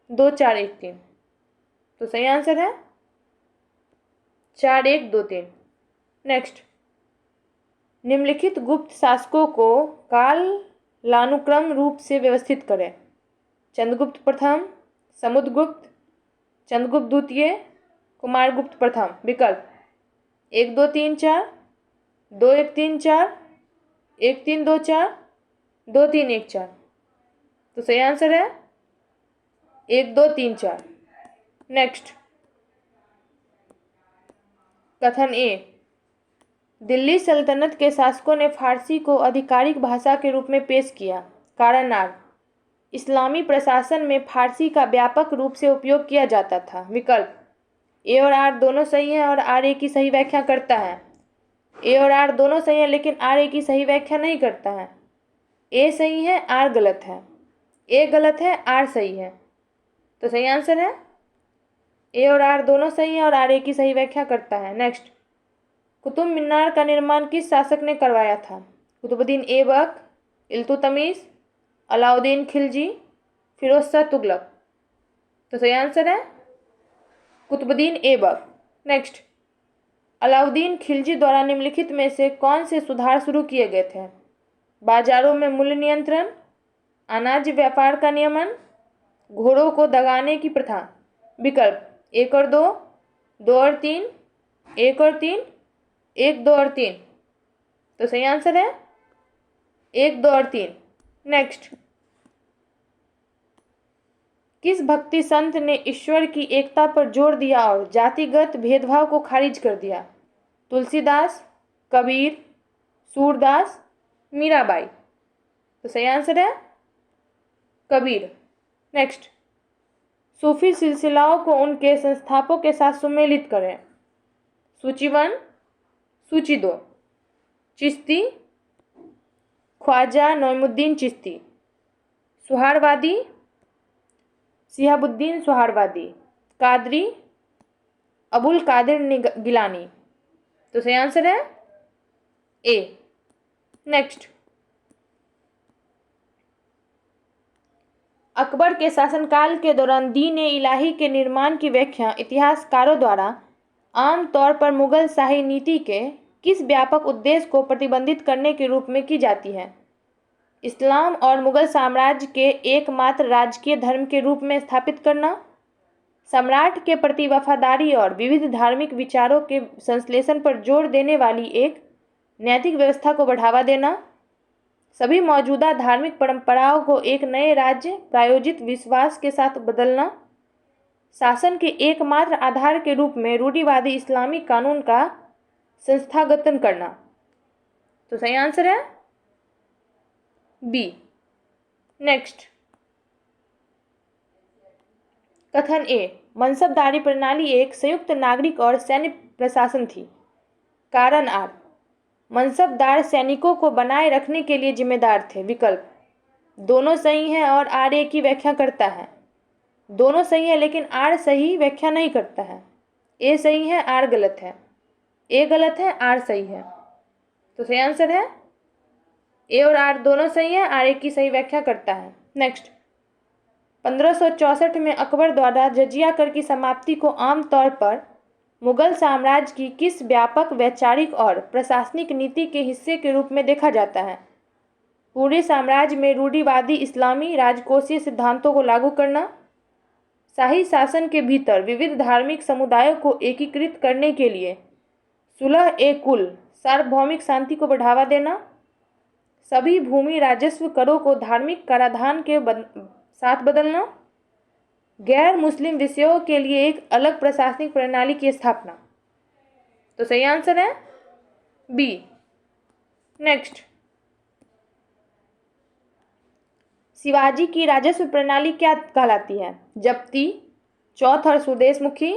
2-4-1-3। तो सही आंसर है 4-1-2-3। नेक्स्ट, निम्नलिखित गुप्त शासकों को कालानुक्रम रूप से व्यवस्थित करें। चंद्रगुप्त प्रथम, समुद्रगुप्त, चंद्रगुप्त द्वितीय, कुमारगुप्त प्रथम। विकल्प 1-2-3-4, 2-1-3-4, 1-3-2-4, 2-3-1-4। तो सही आंसर है 1-2-3-4। नेक्स्ट, कथन ए, दिल्ली सल्तनत के शासकों ने फारसी को आधिकारिक भाषा के रूप में पेश किया। कारण आर, इस्लामी प्रशासन में फारसी का व्यापक रूप से उपयोग किया जाता था। विकल्प ए और आर दोनों सही हैं और आर ए की सही व्याख्या करता है। ए और आर दोनों सही हैं लेकिन आर ए की सही व्याख्या नहीं करता है। ए सही है, आर गलत है। ए गलत है, आर सही है। तो सही आंसर है ए और आर दोनों सही हैं और आर ए की सही व्याख्या करता है। नेक्स्ट, कुतुब मीनार का निर्माण किस शासक ने करवाया था? कुतुबुद्दीन ऐबक, इल्तुतमिश, अलाउद्दीन खिलजी, फिरोज शाह तुगलक। तो सही आंसर है कुतुबुद्दीन ऐबक। नेक्स्ट, अलाउद्दीन खिलजी द्वारा निम्नलिखित में से कौन से सुधार शुरू किए गए थे? बाजारों में मूल्य नियंत्रण, अनाज व्यापार का नियमन, घोड़ों को दगाने की प्रथा। विकल्प 1 और 2, 2 और 3, 1 और 3, 1, 2 और 3। तो सही आंसर है 1, 2 और 3। नेक्स्ट, किस भक्ति संत ने ईश्वर की एकता पर जोर दिया और जातिगत भेदभाव को खारिज कर दिया? तुलसीदास, कबीर, सूरदास, मीराबाई। तो सही आंसर है कबीर। नेक्स्ट, सूफी सिलसिलाओं को उनके संस्थापकों के साथ सुमेलित करें। सूची 1, सूची 2। चिश्ती, ख्वाजा नईमुद्दीन चिश्ती। सुहारवादी, शिहाबुद्दीन सुहारवादी। कादरी, अबुल कादिर गिलानी। तो सही आंसर है ए। नेक्स्ट, अकबर के शासनकाल के दौरान दीन-ए-इलाही के निर्माण की व्याख्या इतिहासकारों द्वारा आमतौर पर मुगल शाही नीति के किस व्यापक उद्देश्य को प्रतिबंधित करने के रूप में की जाती है? इस्लाम और मुगल साम्राज्य के एकमात्र राजकीय धर्म के रूप में स्थापित करना, सम्राट के प्रति वफादारी और विविध धार्मिक विचारों के संश्लेषण पर जोर देने वाली एक नैतिक व्यवस्था को बढ़ावा देना, सभी मौजूदा धार्मिक परंपराओं को एक नए राज्य प्रायोजित विश्वास के साथ बदलना, शासन के एकमात्र आधार के रूप में रूढ़िवादी इस्लामी कानून का संस्थागतन करना। तो सही आंसर है बी। नेक्स्ट, कथन ए, मनसबदारी प्रणाली एक संयुक्त नागरिक और सैन्य प्रशासन थी। कारण आर, मनसबदार सैनिकों को बनाए रखने के लिए जिम्मेदार थे। विकल्प दोनों सही हैं और आर ए की व्याख्या करता है। दोनों सही है लेकिन आर सही व्याख्या नहीं करता है। ए सही है, आर गलत है। ए गलत है, आर सही है। तो सही आंसर है ए और आर दोनों सही है, आर ए की सही व्याख्या करता है। नेक्स्ट, 1564 में अकबर द्वारा जजिया कर की समाप्ति को आमतौर पर मुगल साम्राज्य की किस व्यापक वैचारिक और प्रशासनिक नीति के हिस्से के रूप में देखा जाता है? पूरे साम्राज्य में रूढ़िवादी इस्लामी राजकोषीय सिद्धांतों को लागू करना, शाही शासन के भीतर विविध धार्मिक समुदायों को एकीकृत करने के लिए सुलह-ए-कुल सार्वभौमिक शांति को बढ़ावा देना, सभी भूमि राजस्व करों को धार्मिक कराधान के साथ बदलना, गैर मुस्लिम विषयों के लिए एक अलग प्रशासनिक प्रणाली की स्थापना। तो सही आंसर है बी। नेक्स्ट, शिवाजी की राजस्व प्रणाली क्या कहलाती है? जब्ती, चौथ और स्वदेशमुखी,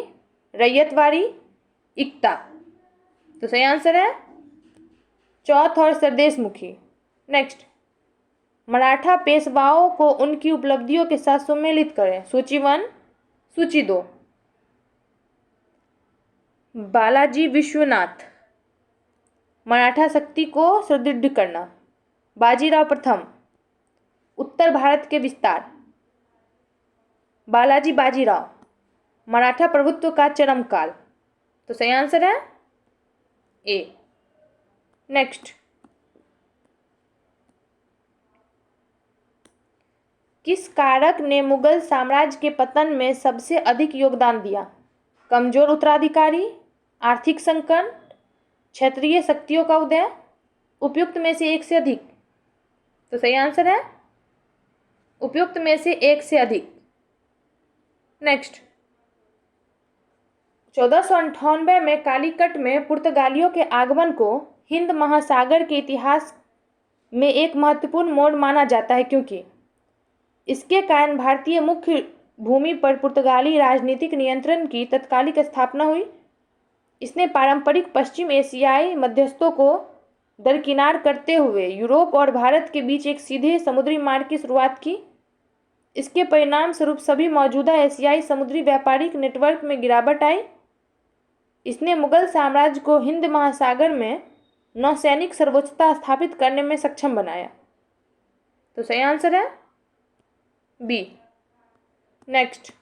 रैयतवाड़ी, इक्ता। तो सही आंसर है चौथ और स्वदेशमुखी। नेक्स्ट, मराठा पेशवाओं को उनकी उपलब्धियों के साथ सम्मिलित करें। सूची 1, सूची 2। बालाजी विश्वनाथ, मराठा शक्ति को सुदृढ़ करना। बाजीराव प्रथम, उत्तर भारत के विस्तार। बालाजी बाजीराव, मराठा प्रभुत्व का चरम काल। तो सही आंसर है ए। नेक्स्ट, किस कारक ने मुगल साम्राज्य के पतन में सबसे अधिक योगदान दिया? कमजोर उत्तराधिकारी, आर्थिक संकट, क्षेत्रीय शक्तियों का उदय, उपयुक्त में से एक से अधिक। तो सही आंसर है उपयुक्त में से एक से अधिक। नेक्स्ट, 1498 में कालीकट में पुर्तगालियों के आगमन को हिंद महासागर के इतिहास में एक महत्वपूर्ण मोड़ माना जाता है क्योंकि इसके कारण भारतीय मुख्य भूमि पर पुर्तगाली राजनीतिक नियंत्रण की तत्कालिक स्थापना हुई। इसने पारंपरिक पश्चिम एशियाई मध्यस्थों को दरकिनार करते हुए यूरोप और भारत के बीच एक सीधे समुद्री मार्ग की शुरुआत की। इसके परिणाम स्वरूप सभी मौजूदा एशियाई समुद्री व्यापारिक नेटवर्क में गिरावट आई। इसने मुगल साम्राज्य को हिंद महासागर में नौसैनिक सर्वोच्चता स्थापित करने में सक्षम बनाया। तो सही आंसर है B. Next,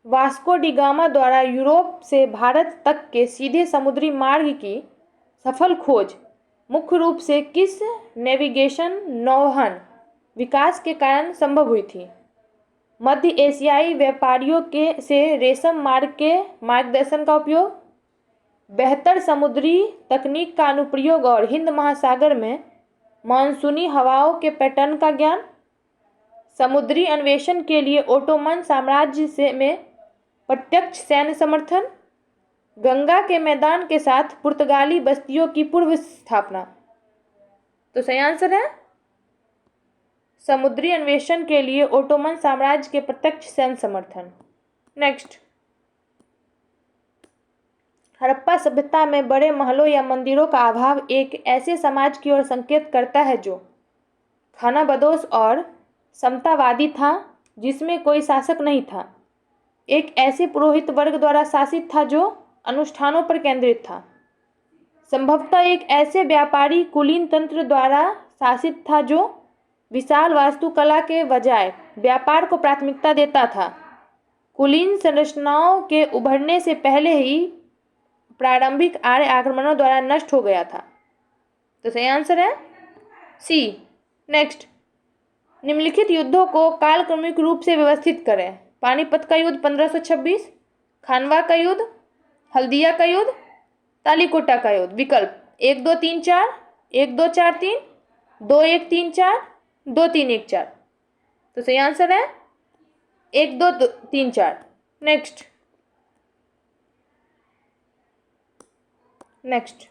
Vasco da Gama द्वारा यूरोप से भारत तक के सीधे समुद्री मार्ग की सफल खोज मुख्य रूप से किस नेविगेशन नौवहन विकास के कारण संभव हुई थी? मध्य एशियाई व्यापारियों के से रेशम मार्ग के मार्गदर्शन का उपयोग, बेहतर समुद्री तकनीक का अनुप्रयोग और हिंद महासागर में मानसूनी हवाओं के पैटर्न का ज्ञान, समुद्री अन्वेषण के लिए ओटोमन साम्राज्य में प्रत्यक्ष सैन्य समर्थन, गंगा के मैदान के साथ पुर्तगाली बस्तियों की पूर्व स्थापना। तो सही आंसर है समुद्री अन्वेषण के लिए ओटोमन साम्राज्य के प्रत्यक्ष सैन्य समर्थन। नेक्स्ट, हड़प्पा सभ्यता में बड़े महलों या मंदिरों का अभाव एक ऐसे समाज की ओर संकेत करता है जो खानाबदोश और समतावादी था, जिसमें कोई शासक नहीं था, एक ऐसे पुरोहित वर्ग द्वारा शासित था जो अनुष्ठानों पर केंद्रित था, संभवतः एक ऐसे व्यापारी कुलीन तंत्र द्वारा शासित था जो विशाल वास्तुकला के बजाय व्यापार को प्राथमिकता देता था, कुलीन संरचनाओं के उभरने से पहले ही प्रारंभिक आर्य आक्रमणों द्वारा नष्ट हो गया था। तो सही आंसर है सी। नेक्स्ट, निम्नलिखित युद्धों को कालक्रमिक रूप से व्यवस्थित करें। पानीपत का युद्ध 1526, खानवा का युद्ध, हल्दिया का युद्ध, तालीकोटा का युद्ध। विकल्प 1 2 3 4, 1 2 4 3, 2 1 3 4, 2 3 1 4। तो सही आंसर है 1 2 3 4। नेक्स्ट,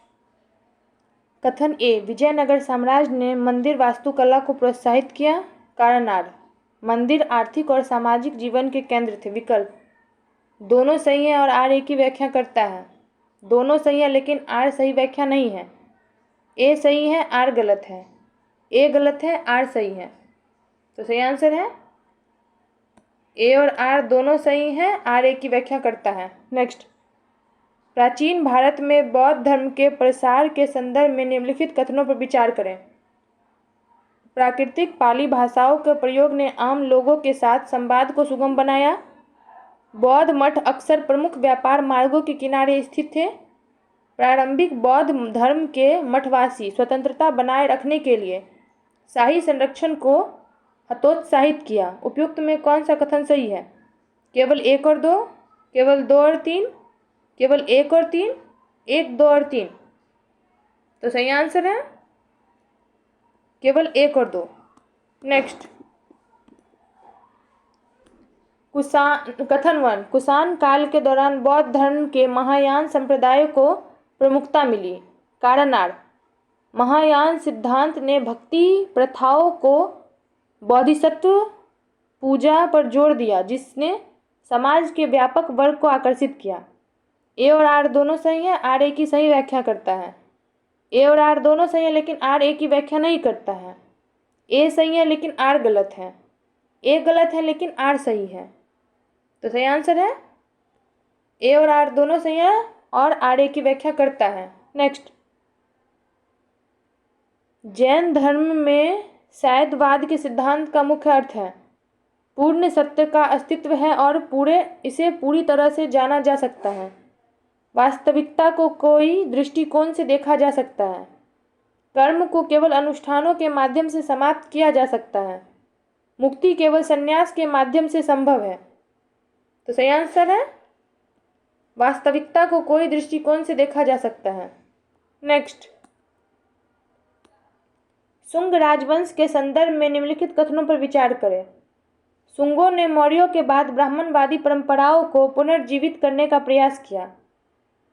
कथन ए, विजयनगर साम्राज्य ने मंदिर वास्तुकला को प्रोत्साहित किया। कारण आर, मंदिर आर्थिक और सामाजिक जीवन के केंद्र थे। विकल्प दोनों सही है और आर एक ही व्याख्या करता है। दोनों सही है लेकिन आर सही व्याख्या नहीं है। ए सही है, आर गलत है। ए गलत है, आर सही है। तो सही आंसर है ए और आर दोनों सही हैं, आर एक की व्याख्या करता है। नेक्स्ट, प्राचीन भारत में बौद्ध धर्म के प्रसार के संदर्भ में निम्नलिखित कथनों पर विचार करें। प्राकृतिक पाली भाषाओं के प्रयोग ने आम लोगों के साथ संवाद को सुगम बनाया। बौद्ध मठ अक्सर प्रमुख व्यापार मार्गों के किनारे स्थित थे। प्रारंभिक बौद्ध धर्म के मठवासी स्वतंत्रता बनाए रखने के लिए शाही संरक्षण को हतोत्साहित किया। उपयुक्त में कौन सा कथन सही है? केवल 1 और 2, केवल 2 और 3, केवल 1 और 3, 1 2 और 3। तो सही आंसर है केवल 1 और 2। नेक्स्ट, कथन 1, कुषाण काल के दौरान बौद्ध धर्म के महायान संप्रदाय को प्रमुखता मिली। कारण आर, महायान सिद्धांत ने भक्ति प्रथाओं को बोधिसत्व पूजा पर जोर दिया, जिसने समाज के व्यापक वर्ग को आकर्षित किया। ए और आर दोनों सही है, आर ए की सही व्याख्या करता है। ए और आर दोनों सही है लेकिन आर ए की व्याख्या नहीं करता है। ए सही है लेकिन आर गलत है। ए गलत है लेकिन आर सही है। तो सही आंसर है ए और आर दोनों सही है और आर ए की व्याख्या करता है। नेक्स्ट, जैन धर्म में शायदवाद के सिद्धांत का मुख्य अर्थ है पूर्ण सत्य का अस्तित्व है और इसे पूरी तरह से जाना जा सकता है। वास्तविकता को कोई दृष्टिकोण से देखा जा सकता है। कर्म को केवल अनुष्ठानों के माध्यम से समाप्त किया जा सकता है। मुक्ति केवल संन्यास के माध्यम से संभव है। तो सही आंसर है वास्तविकता को कोई दृष्टिकोण से देखा जा सकता है। नेक्स्ट, शुंग राजवंश के संदर्भ में निम्नलिखित कथनों पर विचार करें। शुंगों ने मौर्यों के बाद ब्राह्मणवादी परंपराओं को पुनर्जीवित करने का प्रयास किया।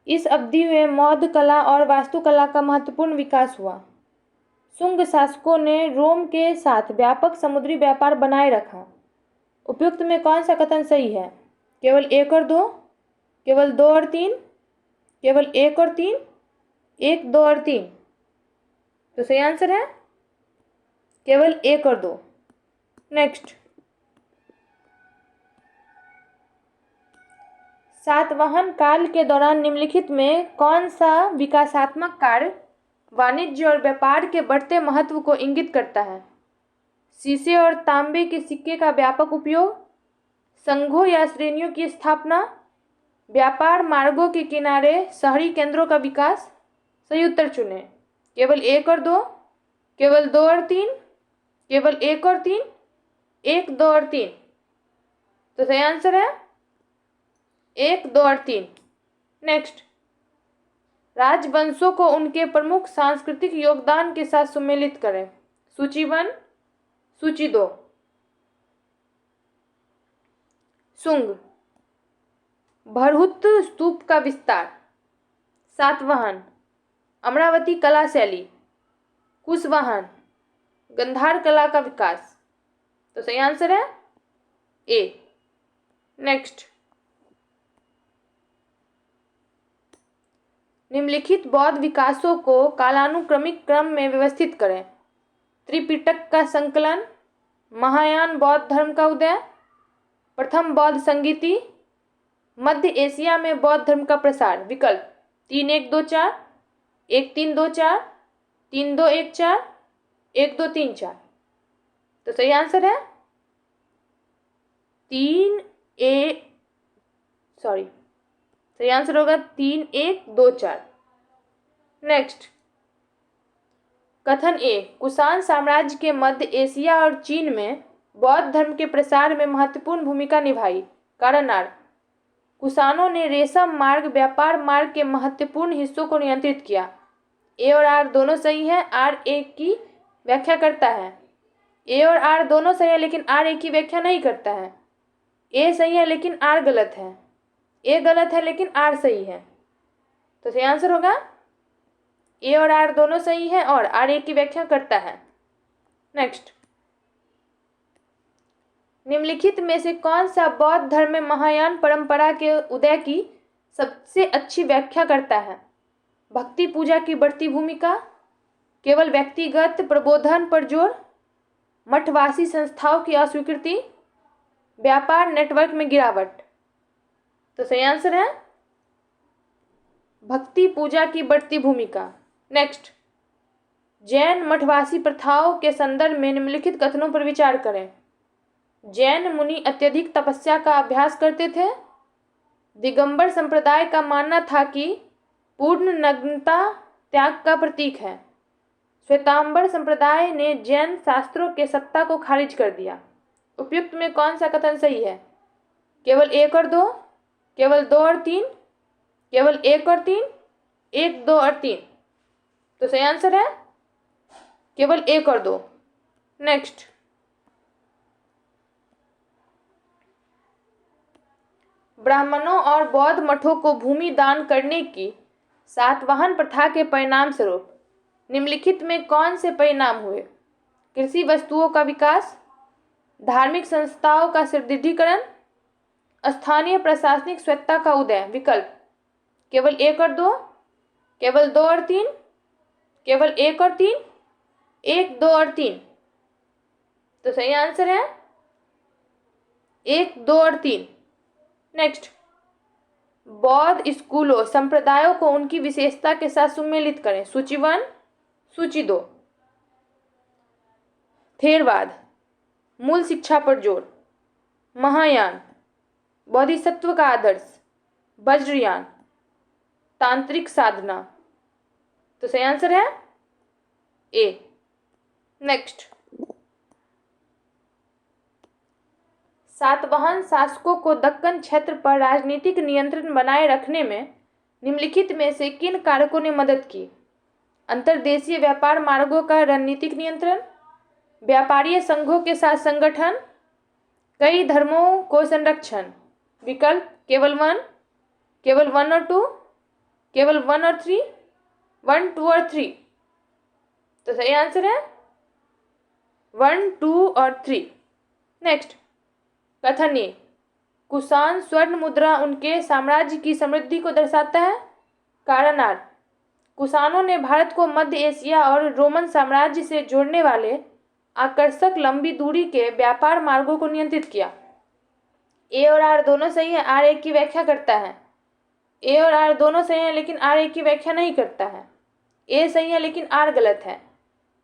इस अवधि में मौर्य कला और वास्तुकला का महत्वपूर्ण विकास हुआ। शुंग शासकों ने रोम के साथ व्यापक समुद्री व्यापार बनाए रखा। उपयुक्त में कौन सा कथन सही है? केवल 1 और 2, केवल 2 और 3, केवल 1 और 3, 1, 2 और 3। तो सही आंसर है केवल 1 और 2। नेक्स्ट, सातवाहन काल के दौरान निम्नलिखित में कौन सा विकासात्मक कार्य वाणिज्य और व्यापार के बढ़ते महत्व को इंगित करता है? शीशे और तांबे के सिक्के का व्यापक उपयोग, संघों या श्रेणियों की स्थापना, व्यापार मार्गों के किनारे शहरी केंद्रों का विकास। सही उत्तर चुनें। केवल 1 और 2, केवल 2 और 3, केवल 1 और 3, 1, 2 और 3। तो सही आंसर है 1, 2 और 3। नेक्स्ट, राजवंशों को उनके प्रमुख सांस्कृतिक योगदान के साथ सम्मिलित करें। सूची 1, सूची 2। शुंग, भरहुत स्तूप का विस्तार। सातवाहन, अमरावती कला शैली। कुशवाहन, गंधार कला का विकास। तो सही आंसर है ए। नेक्स्ट, निम्नलिखित बौद्ध विकासों को कालानुक्रमिक क्रम में व्यवस्थित करें। त्रिपिटक का संकलन, महायान बौद्ध धर्म का उदय, प्रथम बौद्ध संगीति, मध्य एशिया में बौद्ध धर्म का प्रसार। विकल्प 3, 1, 2, 4, 1, 3, 2, 4, 3, 2, 1, 4, 1, 2, 3, 4। तो सही आंसर है 3, सही आंसर होगा 3, 1, 2, 4। नेक्स्ट, कथन ए, कुषाण साम्राज्य के मध्य एशिया और चीन में बौद्ध धर्म के प्रसार में महत्वपूर्ण भूमिका निभाई। कारण आर, कुषाणों ने रेशम मार्ग व्यापार मार्ग के महत्वपूर्ण हिस्सों को नियंत्रित किया। ए और आर दोनों सही है। आर ए की व्याख्या करता है। ए और आर दोनों सही है लेकिन आर ए की व्याख्या नहीं करता है। ए सही है लेकिन आर गलत है। ए गलत है लेकिन आर सही है। तो सही आंसर होगा ए और आर दोनों सही है और आर ए की व्याख्या करता है। नेक्स्ट, निम्नलिखित में से कौन सा बौद्ध धर्म में महायान परंपरा के उदय की सबसे अच्छी व्याख्या करता है? भक्ति पूजा की बढ़ती भूमिका, केवल व्यक्तिगत प्रबोधन पर जोर, मठवासी संस्थाओं की अस्वीकृति, व्यापार नेटवर्क में गिरावट। तो सही आंसर है भक्ति पूजा की बढ़ती भूमिका। नेक्स्ट, जैन मठवासी प्रथाओं के संदर्भ में निम्नलिखित कथनों पर विचार करें। जैन मुनि अत्यधिक तपस्या का अभ्यास करते थे। दिगंबर संप्रदाय का मानना था कि पूर्ण नग्नता त्याग का प्रतीक है। श्वेतांबर संप्रदाय ने जैन शास्त्रों के सत्ता को खारिज कर दिया। उपयुक्त में कौन सा कथन सही है? केवल 1 और 2, केवल 2 और 3, केवल 1 और 3, 1, 2 और 3। तो सही आंसर है केवल 1 और 2। नेक्स्ट, ब्राह्मणों और बौद्ध मठों को भूमि दान करने की सातवाहन प्रथा के परिणाम स्वरूप निम्नलिखित में कौन से परिणाम हुए? कृषि वस्तुओं का विकास, धार्मिक संस्थाओं का सुदृढ़ीकरण, स्थानीय प्रशासनिक स्वायत्तता का उदय। विकल्प केवल 1 और 2, केवल 2 और 3, केवल 1 और 3, 1, 2 और 3। तो सही आंसर है 1, 2 और 3। नेक्स्ट, बौद्ध स्कूलों संप्रदायों को उनकी विशेषता के साथ सम्मिलित करें। सूची 1, सूची 2। थेरवाद, मूल शिक्षा पर जोर, महायान, बोधिसत्व का आदर्श, वज्रयान, तांत्रिक साधना। तो सही आंसर है ए। नेक्स्ट, सातवाहन शासकों को दक्कन क्षेत्र पर राजनीतिक नियंत्रण बनाए रखने में निम्नलिखित में से किन कारकों ने मदद की? अंतर्देशीय व्यापार मार्गों का रणनीतिक नियंत्रण, व्यापारीय संघों के साथ संगठन, कई धर्मों को संरक्षण। विकल्प केवल 1, केवल 1 और 2, केवल 1 और 3, 1, 2 और 3। तो सही आंसर है 1, 2 और 3। नेक्स्ट, कथनीय कुषाण स्वर्ण मुद्रा उनके साम्राज्य की समृद्धि को दर्शाता है। कारणार्थ, कुषाणों ने भारत को मध्य एशिया और रोमन साम्राज्य से जोड़ने वाले आकर्षक लंबी दूरी के व्यापार मार्गों को नियंत्रित किया। ए और आर दोनों सही है, आर एक की व्याख्या करता है। ए और आर दोनों सही है लेकिन आर एक की व्याख्या नहीं करता है। ए सही है लेकिन आर गलत है।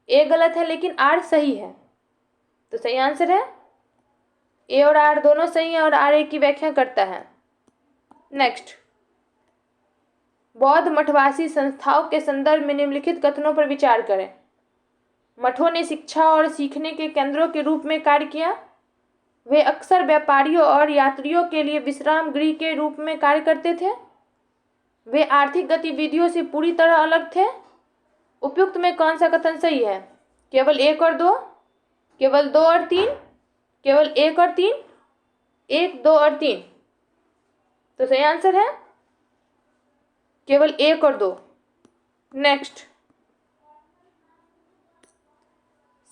ए गलत है लेकिन आर सही है। तो सही आंसर है ए और आर दोनों सही है और आर एक की व्याख्या करता है। नेक्स्ट, बौद्ध मठवासी संस्थाओं के संदर्भ में निम्नलिखित कथनों पर विचार करें। मठों ने शिक्षा और सीखने के केंद्रों के रूप में कार्य किया। वे अक्सर व्यापारियों और यात्रियों के लिए विश्राम गृह के रूप में कार्य करते थे। वे आर्थिक गतिविधियों से पूरी तरह अलग थे। उपयुक्त में कौन सा कथन सही है? केवल 1 और 2, केवल 2 और 3, केवल 1 और 3, 1, 2 और 3। तो सही आंसर है केवल 1 और 2। नेक्स्ट,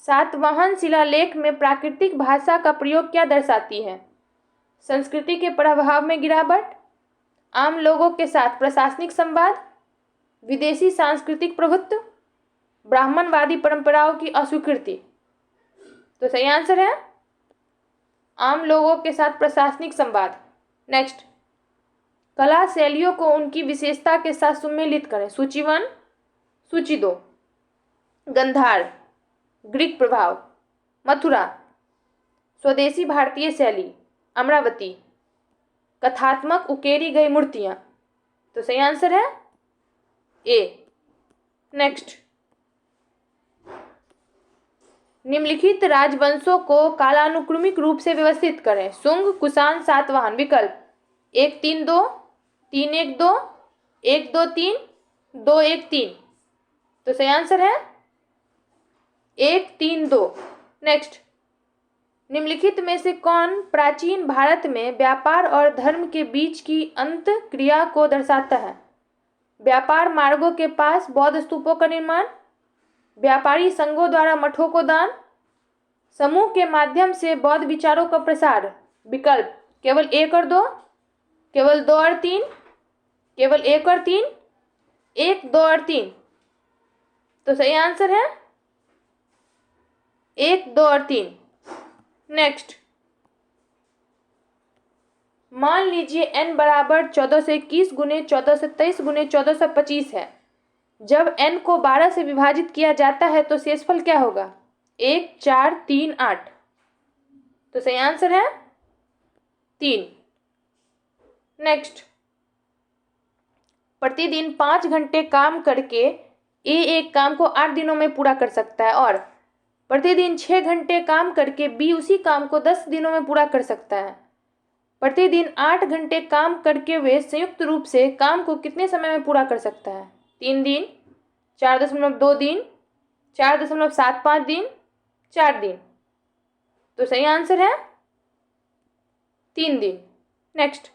सातवाहन शिलालेख में प्राकृतिक भाषा का प्रयोग क्या दर्शाती है? संस्कृति के प्रभाव में गिरावट, आम लोगों के साथ प्रशासनिक संवाद, विदेशी सांस्कृतिक प्रभुत्व, ब्राह्मणवादी परंपराओं की अस्वीकृति। तो सही आंसर है आम लोगों के साथ प्रशासनिक संवाद। नेक्स्ट, कला शैलियों को उनकी विशेषता के साथ सम्मिलित करें। सूची 1, सूची 2। गंधार, ग्रीक प्रभाव, मथुरा, स्वदेशी भारतीय शैली, अमरावती, कथात्मक उकेरी गई मूर्तियां। तो सही आंसर है ए। नेक्स्ट, निम्नलिखित राजवंशों को कालानुक्रमिक रूप से व्यवस्थित करें। शुंग, कुषाण, सातवाहन। विकल्प 1, 3, 2, 3, 1, 2, 1, 2, 3, 2, 1, 3। तो सही आंसर है 1, 3, 2। नेक्स्ट, निम्नलिखित में से कौन प्राचीन भारत में व्यापार और धर्म के बीच की अंत क्रिया को दर्शाता है? व्यापार मार्गों के पास बौद्ध स्तूपों का निर्माण, व्यापारी संघों द्वारा मठों को दान, समूह के माध्यम से बौद्ध विचारों का प्रसार। विकल्प केवल 1 और 2, केवल 2 और 3, केवल 1 और 3, 1, 2 और 3। तो सही आंसर है 1, 2 और 3। नेक्स्ट, मान लीजिए n बराबर 14 से 21 गुने 14 से 23 गुने 14 से 25 है। जब n को 12 से विभाजित किया जाता है तो शेषफल क्या होगा? 1, 4, 3, 8। तो सही आंसर है 3। नेक्स्ट, प्रतिदिन 5 घंटे काम करके ए एक काम को 8 दिनों में पूरा कर सकता है और प्रतिदिन 6 घंटे काम करके बी उसी काम को 10 दिनों में पूरा कर सकता है। प्रतिदिन 8 घंटे काम करके वे संयुक्त रूप से काम को कितने समय में पूरा कर सकता है? 3 दिन, 4.2 दिन, 4.75 दिन, 4 दिन। तो सही आंसर है 3 दिन। नेक्स्ट,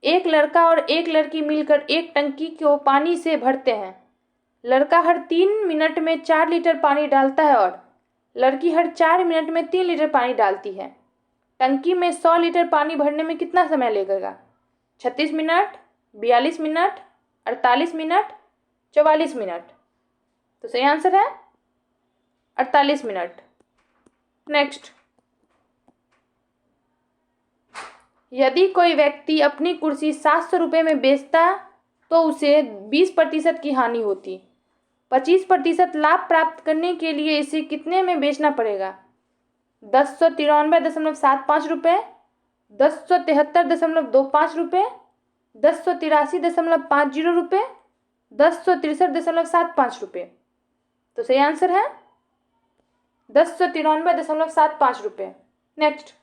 एक लड़का और एक लड़की मिलकर एक टंकी को पानी से भरते हैं। लड़का हर 3 मिनट में 4 लीटर पानी डालता है और लड़की हर 4 मिनट में 3 लीटर पानी डालती है। टंकी में 100 लीटर पानी भरने में कितना समय लगेगा? 36 मिनट, 42 मिनट, 48 मिनट, 44 मिनट। तो सही आंसर है 48 मिनट। नेक्स्ट, यदि कोई व्यक्ति अपनी कुर्सी 700 रुपये में बेचता तो उसे 20% की हानि होती। 25% लाभ प्राप्त करने के लिए इसे कितने में बेचना पड़ेगा? 1093.75 रुपये, 1073.25 रुपये, 1083.50 रुपये, 1063.75 रुपये। तो सही आंसर है 1093.75 रुपये। नेक्स्ट,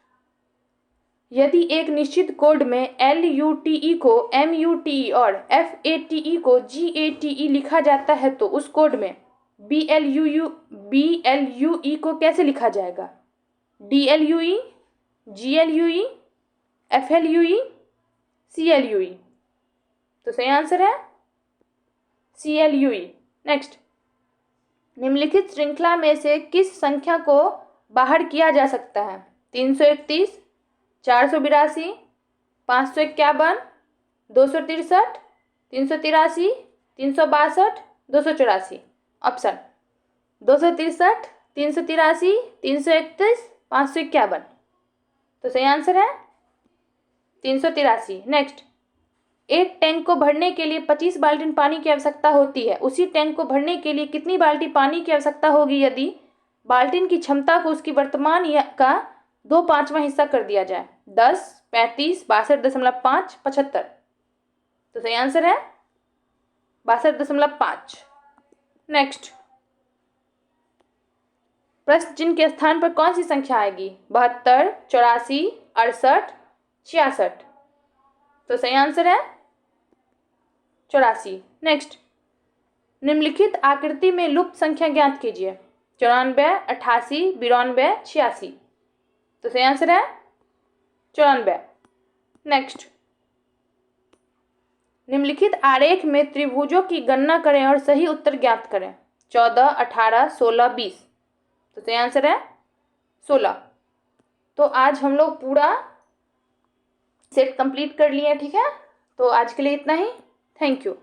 यदि एक निश्चित कोड में LUTE को MUTE और FATE को GATE लिखा जाता है तो उस कोड में BLUE को कैसे लिखा जाएगा? DLUE, GLUE, FLUE, CLUE। तो सही आंसर है CLUE। नेक्स्ट, निम्नलिखित श्रृंखला में से किस संख्या को बाहर किया जा सकता है? 331, 482, 551, 263, 383, 362, 284। ऑप्शन 263, 383, 331, 551। तो सही आंसर है 383। नेक्स्ट, एक टैंक को भरने के लिए 25 बाल्टी पानी की आवश्यकता होती है। उसी टैंक को भरने के लिए कितनी बाल्टी पानी की आवश्यकता होगी यदि बाल्टी की क्षमता को उसकी वर्तमान का 2/5वां हिस्सा कर दिया जाए? 10, 35, 62.5, 75। तो सही आंसर है 62.5। नेक्स्ट, प्रश्न चिन्ह के स्थान पर कौन सी संख्या आएगी? 72, 84, 68, 66। तो सही आंसर है 84। नेक्स्ट, निम्नलिखित आकृति में लुप्त संख्या ज्ञात कीजिए। 94, 88, 92, 86। तो सही आंसर है 94। नेक्स्ट, निम्नलिखित आरेख में त्रिभुजों की गणना करें और सही उत्तर ज्ञात करें। 14, 18, 16, 20। तो सही आंसर है 16। तो आज हम लोग पूरा सेट कंप्लीट कर लिए, ठीक है। तो आज के लिए इतना ही। Thank you.